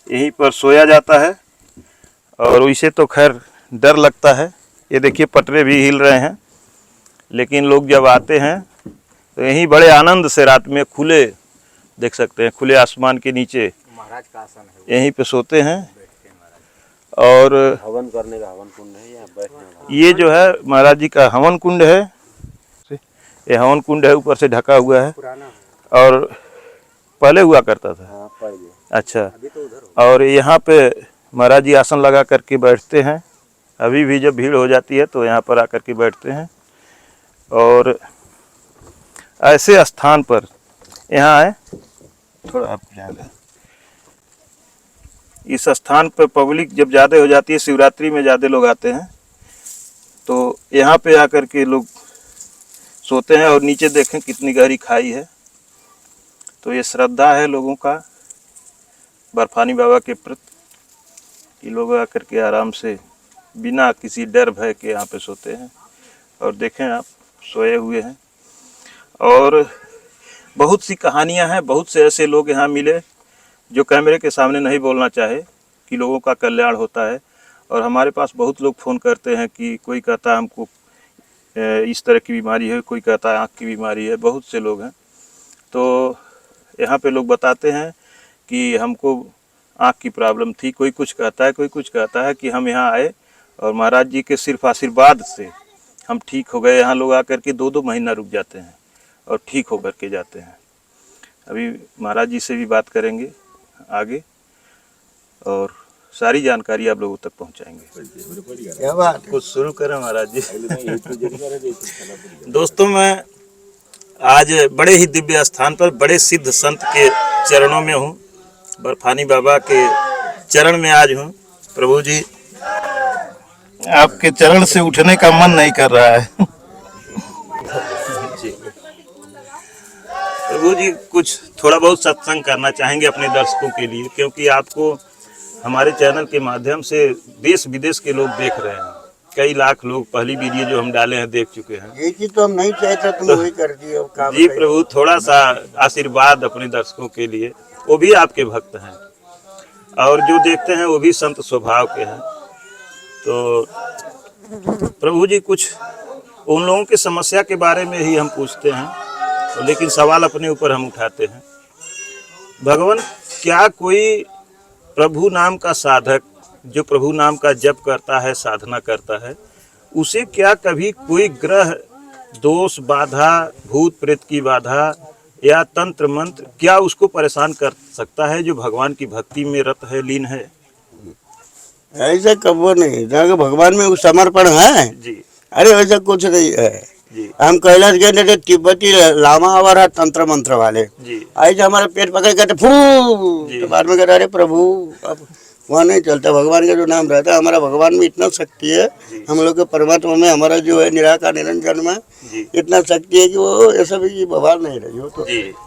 A: यहीं पर सोया जाता है और वैसे तो खैर डर लगता है। ये देखिए पटरे भी हिल रहे हैं, लेकिन लोग जब आते हैं तो यहीं बड़े आनंद से रात में खुले, देख सकते हैं, खुले आसमान के नीचे
I: महाराज का आसन है,
A: यहीं पे सोते हैं। और
I: हवन करने का हवन कुंड है, यहाँ बैठने
A: ये जो है महाराज जी का हवन कुंड है। ये हवन कुंड है, ऊपर से ढका हुआ है और पहले हुआ करता था। अच्छा, और यहाँ पे महाराज जी आसन लगा करके बैठते हैं। अभी भी जब भीड़ हो जाती है तो यहाँ पर आकर के बैठते हैं। और ऐसे स्थान पर यहाँ है, थोड़ा आप ज़्यादा इस स्थान पर पब्लिक जब ज़्यादा हो जाती है, शिवरात्रि में ज़्यादा लोग आते हैं, तो यहाँ पे आकर के लोग सोते हैं। और नीचे देखें कितनी गहरी खाई है। तो ये श्रद्धा है लोगों का बर्फानी बाबा के प्रति, लोग आकर के आराम से बिना किसी डर भय के यहाँ पे सोते हैं। और देखें आप सोए हुए हैं। और बहुत सी कहानियाँ हैं, बहुत से ऐसे लोग यहाँ मिले जो कैमरे के सामने नहीं बोलना चाहे कि लोगों का कल्याण होता है। और हमारे पास बहुत लोग फ़ोन करते हैं कि कोई कहता है हमको इस तरह की बीमारी है, कोई कहता है आँख की बीमारी है, बहुत से लोग हैं। तो यहाँ पे लोग बताते हैं कि हमको आँख की प्रॉब्लम थी, कोई कुछ कहता है, कोई कुछ कहता है कि हम यहाँ आए और महाराज जी के सिर्फ आशीर्वाद से हम ठीक हो गए। यहाँ लोग आकर के 2-2 महीना रुक जाते हैं और ठीक होकर के जाते हैं। अभी महाराज जी से भी बात करेंगे आगे और सारी जानकारी आप लोगों तक पहुंचाएंगे।
B: क्या बात,
A: कुछ शुरू करें महाराज जी। दोस्तों, मैं आज बड़े ही दिव्य स्थान पर बड़े सिद्ध संत के चरणों में हूँ। बर्फानी बाबा के चरण में आज हूँ। प्रभु जी, आपके चरण से उठने का मन नहीं कर रहा है। प्रभु जी, कुछ थोड़ा बहुत सत्संग करना चाहेंगे अपने दर्शकों के लिए, क्योंकि आपको हमारे चैनल के माध्यम से देश विदेश के लोग देख रहे हैं। कई लाख लोग पहली वीडियो जो हम डाले हैं देख चुके हैं।
B: ये चीज तो हम नहीं चाहते, तुम वही कर दिए।
A: जी प्रभु, थोड़ा सा आशीर्वाद अपने दर्शकों के लिए। वो भी आपके भक्त हैं और जो देखते हैं वो भी संत स्वभाव के हैं। तो प्रभु जी, कुछ उन लोगों की समस्या के बारे में ही हम पूछते हैं, लेकिन सवाल अपने ऊपर हम उठाते हैं। भगवान, क्या कोई प्रभु नाम का साधक जो प्रभु नाम का जप करता है, साधना करता है, उसे क्या कभी कोई ग्रह दोष, बाधा, भूत प्रेत की बाधा या तंत्र मंत्र क्या उसको परेशान कर सकता है जो भगवान की भक्ति में रत है, लीन है?
B: ऐसा कबो नहीं, जहाँ भगवान में समर्पण है
A: जी।
B: अरे वैसा कुछ नहीं है
A: जी।
B: हम कैलाश गए थे, तिब्बती लामा हमारा तंत्र मंत्र वाले
A: जी।
B: ऐसे हमारा पेट पकड़ कहते फू, तो बाद में कहते अरे प्रभु अब वहाँ नहीं चलता। भगवान का जो नाम रहता है, हमारा भगवान में इतना शक्ति है, हम लोग के परमात्मा में हमारा जो है निराकार निरंजन में इतना शक्ति है कि वो ऐसा भी बवाल नहीं रही हो। तो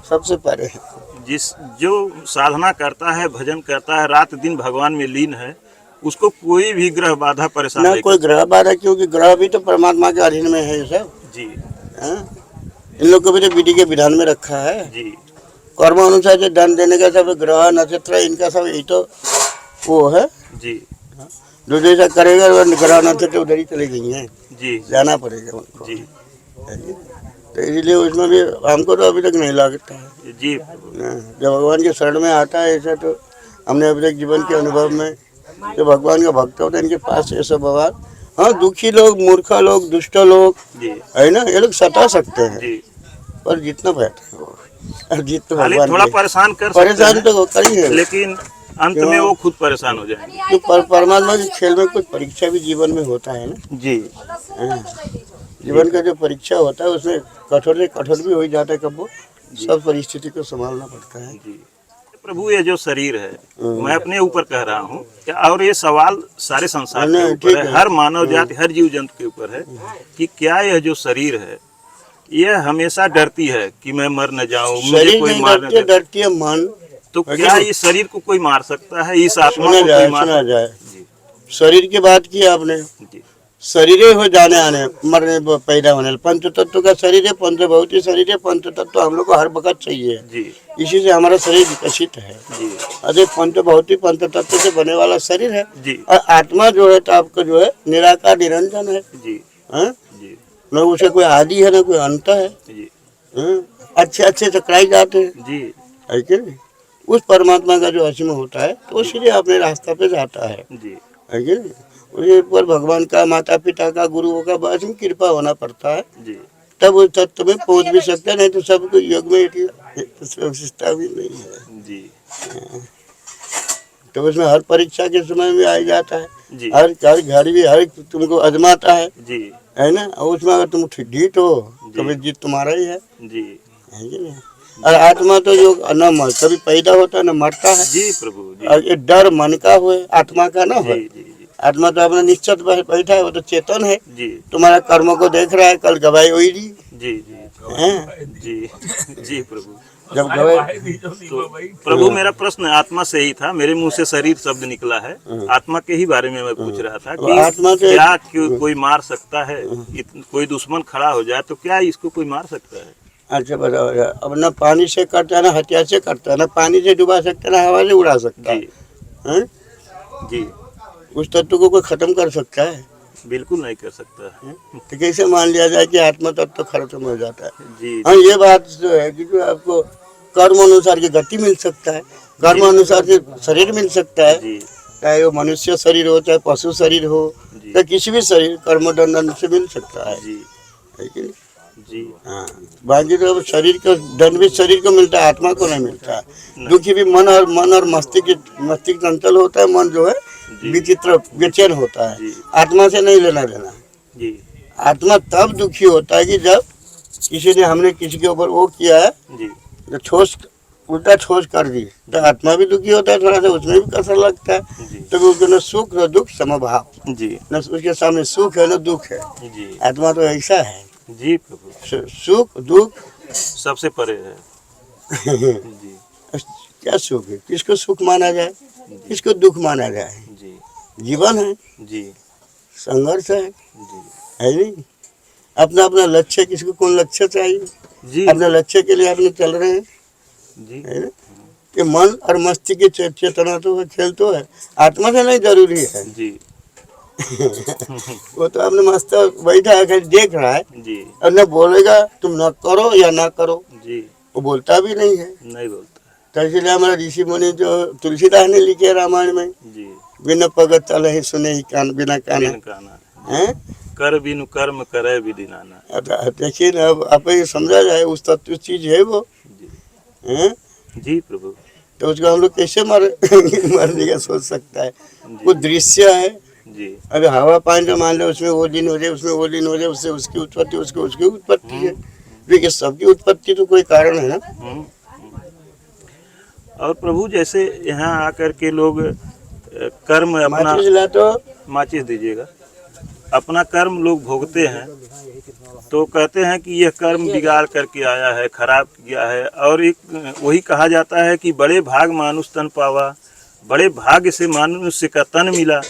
B: सबसे परे है
A: जिस जो साधना करता है, भजन करता है, रात दिन भगवान में लीन है, उसको कोई भी ग्रह बाधा परेशान
B: ना
A: नहीं
B: कोई ग्रह बाधा, क्योंकि ग्रह भी तो परमात्मा के अधीन में है। ये सब
A: जी।
B: इन लोग को भी तो विधि के विधान में रखा है
A: जी।
B: कर्म अनुसार जो दान देने का सब ग्रह नक्षत्र इनका सब यही तो वो है
A: जी।
B: जो जैसा करेगा ग्रह नक्षत्र उधर ही चली गई हैं
A: जी,
B: जाना पड़ेगा उनको
A: जी।
B: तो इसलिए उसमें भी हमको तो अभी तक नहीं लगता है।
A: जी
B: जब भगवान के शरण में आता है ऐसा, तो हमने अभी तक जीवन के अनुभव में जो भगवान का भक्त होता है इनके पास ऐसा व्यवहार, हाँ दुखी लोग, मूर्खा लोग, दुष्ट लोग
A: जी
B: है ना, ये लोग सता सकते हैं,
A: जी,
B: पर जितना बैठे वो जितना
A: खाली
B: भगवान
A: थोड़ा
B: के-
A: परेशान कर सकते
B: परेशान
A: हैं,
B: तो कर ही है,
A: लेकिन अंत में वो खुद परेशान हो जाएंगे।
B: कि परमात्मा के खेल में कुछ परीक्षा भी जीवन में होता है ना।
A: जी
B: हाँ। जीवन का जो परीक्षा होता है उसमें कठोर से कठोर भी हो ही जाता है, कब वो सब परिस्थिति को संभालना पड़ता है।
A: जी प्रभु, ये जो शरीर है, मैं अपने ऊपर कह रहा हूँ, और ये सवाल सारे संसार के ऊपर है, हर मानव जाति, हर जीव जंतु के ऊपर है कि क्या यह जो शरीर है यह हमेशा डरती है कि मैं मर न जाऊं, मुझे
B: शरीर
A: कोई
B: नहीं
A: मार न
B: डरती है,
A: दे।
B: डरती है मन।
A: तो क्या इस शरीर को कोई मार सकता है, इस आत्मा
B: सुना
A: को
B: जाए,
A: कोई मार
B: सुना जाए।
A: जी
B: शरीर की बात की आपने,
A: जी
B: शरीर हो जाने आने मरने पैदा होने, पंच तत्व का शरीर है, पंचभौतिक शरीर है, पंच तत्व हम लोग को हर वक्त चाहिए,
A: जी
B: इसी से हमारा शरीर विकसित है।
A: जी
B: अरे पंचभौतिक पंच तत्व से बने वाला शरीर है,
A: जी
B: और आत्मा जो है तो आपका जो है निराकार निरंजन है,
A: जी
B: हाँ?
A: जी
B: न उसे कोई आदि है न कोई अंत है,
A: जी
B: हाँ? अच्छे अच्छे चकराई जाते हैं,
A: जी
B: है कि नहीं? उस परमात्मा का जो असीम होता है तो इसलिए अपने रास्ता पे जाता है
A: जी
B: कि नहीं? उसके ऊपर भगवान का, माता पिता का, गुरुओं का बस में कृपा होना पड़ता है,
A: जी
B: तब उस तत्व में पहुंच भी सकते हैं, नहीं तो सबको योग में विशेषता भी नहीं है।
A: जी
B: तो उसमें हर परीक्षा के समय में आ जाता है,
A: जी
B: हर घड़ी भी हर तुमको आजमाता है
A: जी
B: ना, और उसमें अगर तुम ढीठ हो तो फिर जीत तुम्हारा ही है
A: जी
B: कि नहीं? और आत्मा तो जो न मर कभी पैदा होता है न मरता है,
A: जी प्रभु जी
B: और ये डर मन का हुए, आत्मा का ना हो।
A: जी जी जी
B: आत्मा तो अपना निश्चित बैठा है, वो तो चेतन है,
A: जी
B: तुम्हारा कर्मों को देख रहा है, कल गवाही हुई जी
A: जी जी
B: हैं?
A: जी जी प्रभु।
B: जब गवाही
A: तो प्रभु, मेरा प्रश्न आत्मा से ही था, मेरे मुंह से शरीर शब्द निकला है, आत्मा के ही बारे में मैं पूछ रहा था कि
B: आत्मा तो
A: क्या कोई मार सकता है, कोई दुश्मन खड़ा हो जाए तो क्या इसको कोई मार सकता है?
B: अच्छा बताओ, अब न पानी से करता है, ना हथियार से करता है, ना पानी से डुबा सकता है, ना हवा से उड़ा सकता है,
A: जी
B: हैं?
A: जी
B: उस तत्व को कोई खत्म कर सकता है?
A: बिल्कुल नहीं कर सकता है।
B: तो कैसे मान लिया जाए कि आत्मा तत्व खत्म हो जाता है?
A: जी
B: हाँ, ये बात जो है कि जो आपको कर्म अनुसार की गति मिल सकता है, कर्म अनुसार से शरीर मिल सकता है,
A: जी
B: चाहे वो मनुष्य शरीर हो, चाहे पशु शरीर हो,
A: जी
B: या किसी भी शरीर कर्मदंड से मिल सकता है
A: जी
B: कि नहीं?
A: जी
B: हाँ, बाकी तो शरीर का दंड भी शरीर को मिलता है, आत्मा को नहीं मिलता है। दुखी भी मन और मस्तिष्क चंचल होता है, मन जो है विचित्र बेचैन होता है,
A: जी
B: आत्मा से नहीं लेना देना।
A: जी
B: आत्मा तब दुखी होता है कि जब किसी ने, हमने किसी के ऊपर वो किया है,
A: जी
B: जो ठोस उल्टा ठोस कर दी, तो आत्मा भी दुखी होता है, थोड़ा सा उसमें भी कसर लगता है,
A: जी
B: तो उसको न सुख न दुख समभाव,
A: जी
B: न उसके सामने सुख है न दुख है।
A: जी
B: आत्मा तो ऐसा है,
A: जी प्रभु,
B: सुख दुख
A: सबसे परे है। जी
B: क्या सुख है, किसको सुख माना जाए, किसको दुख माना जाए?
A: जी
B: जीवन है,
A: जी
B: संघर्ष है
A: जी
B: नहीं? अपना अपना लक्ष्य, किसको कौन लक्ष्य चाहिए,
A: जी
B: अपने लक्ष्य के लिए अपने चल रहे हैं,
A: जी
B: है ना? कि मन और मस्तिष्क की चेतना तो है, खेल तो है, आत्मा से नहीं जरूरी है।
A: जी
B: वो तो अपने मस्त बैठा है, खाली देख रहा है,
A: जी
B: और न बोलेगा तुम न करो या ना करो,
A: जी
B: वो बोलता भी नहीं है।
A: नहीं बोलता
B: तो इसलिए हमारा ऋषि मुनि जो तुलसीदास ने लिखे रामायण में,
A: जी
B: बिना पगत चल ही सुने ही कान, बिना काना,
A: बिन काना
B: हैं?
A: कर बिनु कर्म करे विधि नाना।
B: देखिए ना, अब आप ये समझा जाए उस तत्व चीज है वो,
A: जी
B: हैं?
A: जी प्रभु
B: तो उसको हम लोग कैसे मरने का सोच सकता है? वो दृश्य है,
A: जी
B: अगर हवा पानी तो मान लो उसमें वो दिन हो जाए, उसमें वो दिन हो जाए, उससे उसकी उत्पत्ति, उसकी उसकी उत्पत्ति है, लेकिन सबकी उत्पत्ति तो कोई कारण है ना।
A: और प्रभु, जैसे यहाँ आकर के लोग कर्म अपना,
B: माचिस ला तो
A: माचिस दीजिएगा, अपना कर्म लोग भोगते हैं, तो कहते हैं कि यह कर्म बिगाड़ करके आया है, खराब किया है, और एक वही कहा जाता है कि बड़े भाग मानुष तन पावा, बड़े भाग्य से मनुष्य का तन मिला।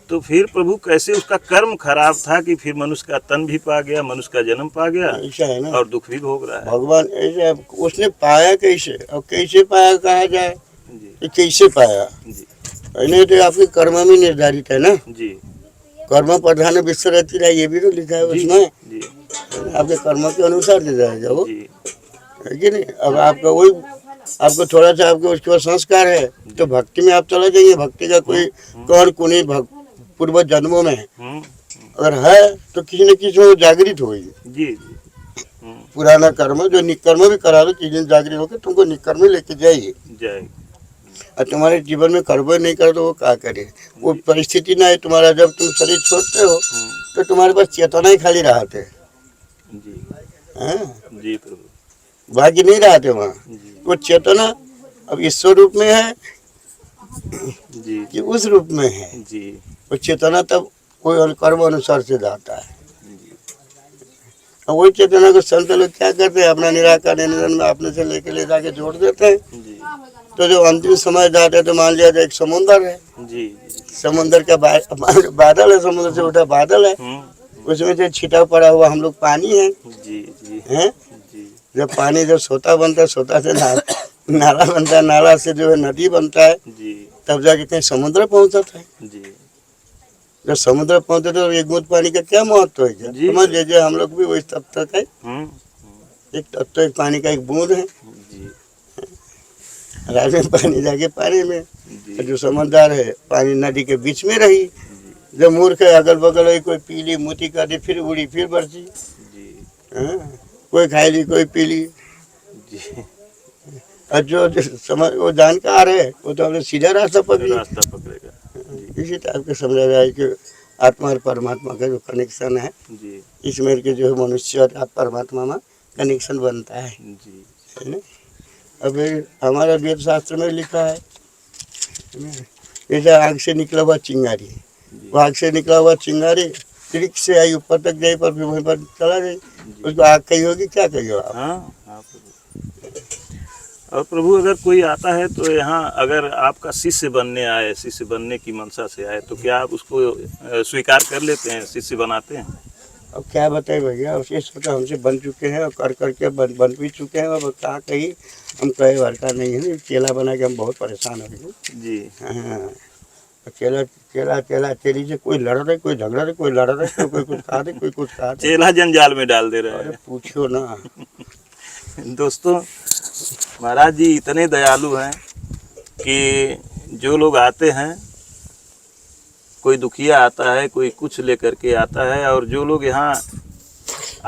A: तो फिर प्रभु, कैसे उसका कर्म खराब था कि फिर मनुष्य का तन भी पा गया, मनुष्य का जन्म पा गया,
B: ऐसा है ना,
A: और दुख भी भोग रहा है।
B: भगवान ऐसे उसने पाया कैसे, और कैसे पाया कहा जाए
A: जी
B: कि कैसे पाया,
A: जी
B: नहीं तो आपके कर्म में निर्धारित है ना,
A: जी
B: कर्म प्रधान विश्व रहती रहा, ये भी तो लिखा है
A: जी
B: उसमें,
A: जी
B: आपके कर्मों के अनुसार दे जाएगा वो,
A: जी
B: है कि नहीं। अब आपका वही आपको थोड़ा सा आपके उसके बाद संस्कार है तो भक्ति में आप चले जाइए। भक्ति का कोई कौन कुनी पूर्व जन्मों में अगर है तो किसी न किसी में जागृत होगी।
A: जी जी
B: पुराना कर्म जो निकर्म भी करा दो, किसी दिन जागृत होकर तुमको निकर्म में लेके जाइए।
A: जय।
B: और तुम्हारे जीवन में कर्म नहीं कर तो वो क्या करे, वो परिस्थिति ना है तुम्हारा। जब तुम शरीर छोड़ते हो तो तुम्हारे पास चेतना ही खाली रहते हैं,
A: जी
B: जी
A: प्रभु,
B: भाग्य नहीं रहते वहाँ। वो चेतना अब ईश्वर रूप में है
A: जी
B: कि उस रूप में है,
A: जी
B: वो चेतना तब कोई कर्म अनुसार से जाता है। और वही चेतना को संत लोग क्या करते हैं, अपना निराकार निधन में अपने से लेके ले जाके जोड़ देते हैं। तो जो अंतिम समय जाते हैं तो मान लिया जाए एक समुंदर है,
A: जी
B: समुंदर का बादल है, समुद्र से उठा बादल है, उसमें जो छिटा पड़ा हुआ हम लोग पानी है,
A: जी जी
B: हैं।
A: जी
B: जब पानी जब सोता बनता है, सोता से नाला बनता है, नाला से जो है नदी बनता है,
A: जी
B: तब जाके कहीं समुद्र पहुंचता है।
A: जी
B: जब समुद्र पहुंचे तो एक बूंद पानी का क्या महत्व है, क्या
A: जी।
B: समझ लीजिए। हम लोग भी वही तब तक है, एक तब तक पानी का एक बूंद है,
A: जी
B: रात में पानी जाके पानी में, और जो समझदार है पानी नदी के बीच में रही। जब मूर्ख है अगल बगल है, कोई पीली मोती कर दी, फिर उड़ी, फिर बरसी,
A: जी
B: कोई खाई ली, कोई पी ली।
A: जी
B: और जो समझ वो जानकार है वो तो हमने सीधा रास्ता पकड़ी।
A: रास्ता पकड़ेगा।
B: इसी टाइप के समझा जाए कि आत्मा और परमात्मा का जो कनेक्शन है,
A: जी
B: इसमें के जो है मनुष्य और परमात्मा में कनेक्शन बनता है,
A: जी
B: है ना। अभी हमारा वेद शास्त्र में लिखा है, जैसे आग से निकला हुआ चिंगारी, वो आग से निकला हुआ चिंगारी त्रिक से आई ऊपर तक जाए पर वहीं पर चला जाए, उसको आग कही होगी, क्या कही हो आप।
A: हाँ हाँ प्रभु। और प्रभु अगर कोई आता है तो यहाँ अगर आपका शिष्य बनने आए, शिष्य बनने की मंशा से आए, तो क्या आप उसको स्वीकार कर लेते हैं, शिष्य बनाते हैं?
B: अब क्या बताए भैया, उसे सोचा हमसे बन चुके हैं और कर करके बन भी चुके हैं। अब क्या कही, हम कहे भर का नहीं है, चेला बना के हम बहुत परेशान हो गए
A: जी।
B: हाँ, चेला चेला चेला चेली से कोई लड़ रहे, कोई झगड़ा रहे, कोई लड़ रहे, कोई कुछ खा दे, कोई कुछ खा दे,
A: चेला जंजाल में डाल दे रहे हैं।
B: पूछो ना।
A: दोस्तों महाराज जी इतने दयालु हैं कि जो लोग आते हैं, कोई दुखिया आता है, कोई कुछ लेकर के आता है, और जो लोग यहाँ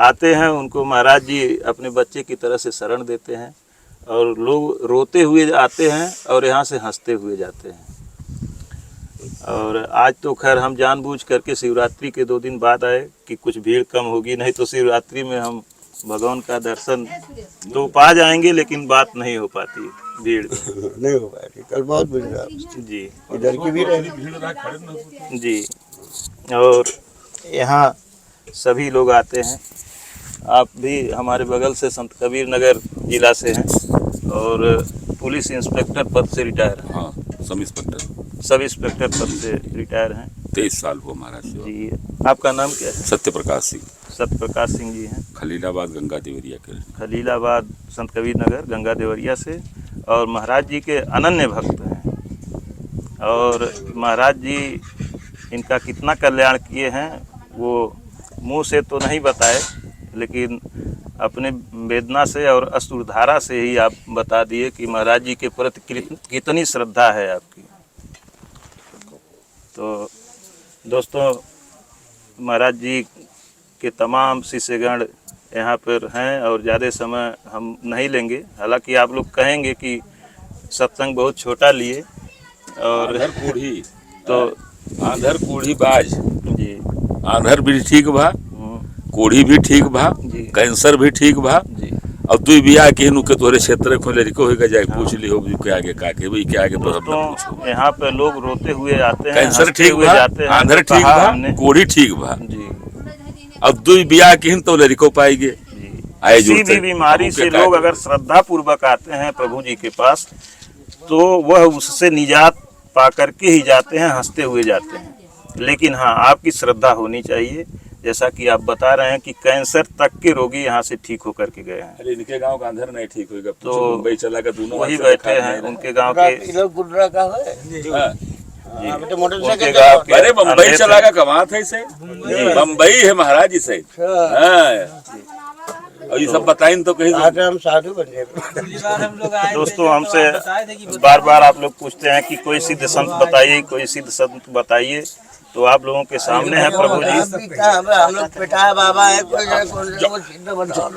A: आते हैं उनको महाराज जी अपने बच्चे की तरह से शरण देते हैं, और लोग रोते हुए आते हैं और यहाँ से हंसते हुए जाते हैं। और आज तो खैर हम जानबूझ करके शिवरात्रि के 2 दिन बाद आए कि कुछ भीड़ कम होगी, नहीं तो शिवरात्रि में हम भगवान का दर्शन तो पा जाएंगे, लेकिन बात नहीं हो पाती भीड़
B: नहीं हो पाएगी। कल बहुत भीड़ रहा
A: जी,
B: इधर की भी रही
A: जी। और यहाँ सभी लोग आते हैं। आप भी हमारे बगल से संत कबीर नगर जिला से हैं और पुलिस इंस्पेक्टर पद से रिटायर हैं।
C: हाँ, सब इंस्पेक्टर
A: पद से रिटायर हैं।
C: 23 साल हुआ हमारा
A: जी। आपका नाम क्या है?
C: सत्यप्रकाश सिंह।
A: सत्यप्रकाश सिंह जी हैं,
C: खलीलाबाद गंगा देवरिया के।
A: खलीलाबाद संत कबीर नगर गंगा देवरिया से, और महाराज जी के अनन्य भक्त हैं। और महाराज जी इनका कितना कल्याण किए हैं वो मुंह से तो नहीं बताए, लेकिन अपने वेदना से और अश्रुधारा से ही आप बता दिए कि महाराज जी के प्रति कितनी श्रद्धा है आपकी। तो दोस्तों महाराज जी के तमाम शिष्यगण यहाँ पर हैं और ज़्यादा समय हम नहीं लेंगे। हालांकि आप लोग कहेंगे कि सत्संग बहुत छोटा लिए, और
C: आंधर कूढ़ी
A: तो
C: आंधर कूढ़ी बाज
A: जी,
C: आंधर भी ठीक बा, कूढ़ी भी ठीक बा, कैंसर भी ठीक बा। अब तू बिया के नु के तोरे क्षेत्र को लड़को होगा जाए पूछ ली हो के आगे का के भाई के आगे तो हम पूछो।
A: यहाँ पे लोग रोते हुए आते हैं,
C: कैंसर ठीक
A: हुए
C: बा,
A: जाते हैं,
C: आंधर
A: तो
C: ठीक
A: कहा
C: बा,
A: हमने
C: कूढ़ी ठीक बा
A: जी।
C: अब तू बिया के तो लड़को पाएंगे। आए
A: किसी भी बीमारी से लोग अगर श्रद्धा पूर्वक आते हैं प्रभु जी के पास, तो वह उससे निजात पा करके ही जाते हैं, हंसते हुए जाते हैं। लेकिन हाँ, आपकी श्रद्धा होनी चाहिए। जैसा कि आप बता रहे हैं कि कैंसर तक के रोगी यहाँ से ठीक होकर के गए हैं।
C: अरे इनके गांव का अंधर नहीं ठीक होगा,
A: तो
C: मुंबई चला का दोनों
A: वही बैठे हैं उनके गांव के।
B: गुर्रा का है
A: जी
B: तो
A: उनके
B: मोटरसाइकिल
A: गाँव के
C: अरे बम्बई
A: अंधे
C: चला
A: से-
C: का कमा था इसे बम्बई है महाराज इसे हाँ। और ये सब बताइन तो कहीं
B: आज हम साधु बन गए।
I: पिछली बार हम लोग आए थे,
A: दोस्तों
I: जब
A: हमसे
I: आप बताए थे कि
A: बार बार आप लोग पूछते हैं कि कोई सिद्ध संत बताइए, कोई सिद्ध संत बताइए, तो आप लोगों के सामने है प्रभु जी।
B: हम लोग पिता बाबा है कोई ना कोई वो सिद्ध बताओ।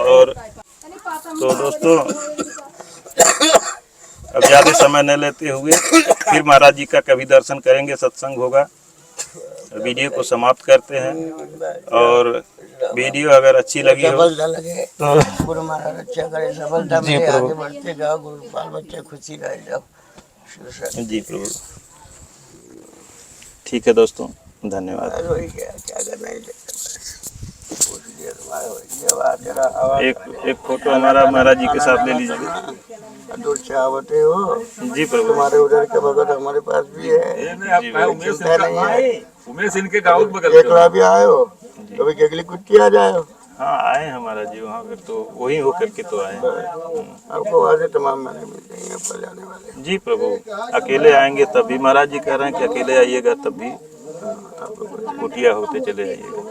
A: और तो दोस्तों अब ज़्यादा समय न लेते हुए फिर महाराज जी का कभी दर्शन करेंगे, सत्संग होगा। वीडियो को समाप्त करते हैं और वीडियो अगर अच्छी लगी हो
B: सफलता लगे तो गुरु महाराज अच्छा करे, सफलता मिले, आगे बढ़ते जाओ, गुरु बाल बच्चे खुशी रह जाओ।
A: जी प्रभु। ठीक है दोस्तों, धन्यवाद।
B: क्या करना है तेरा
A: एक फोटो हमारा महाराज जी के साथ ले लीजिए।
B: दूर से आवते हो
A: जी प्रभु।
B: तुम्हारे उधर के भगत हमारे पास भी है, चिंता नहीं है।
C: उमेश इनके गाँव
B: एकला भी आए हो, कभी केकली कुट्टी आ जाए हो।
A: हाँ आए हैं महाराज जी वहाँ पे, तो वही होकर के तो आए हैं।
B: आपको वहाँ से तमाम मने मिल जाएंगे ऊपर जाने वाले।
A: जी प्रभु, अकेले आएंगे तब भी महाराज जी कह रहे हैं कि अकेले आइएगा तब भी कुटिया होते चले आइएगा।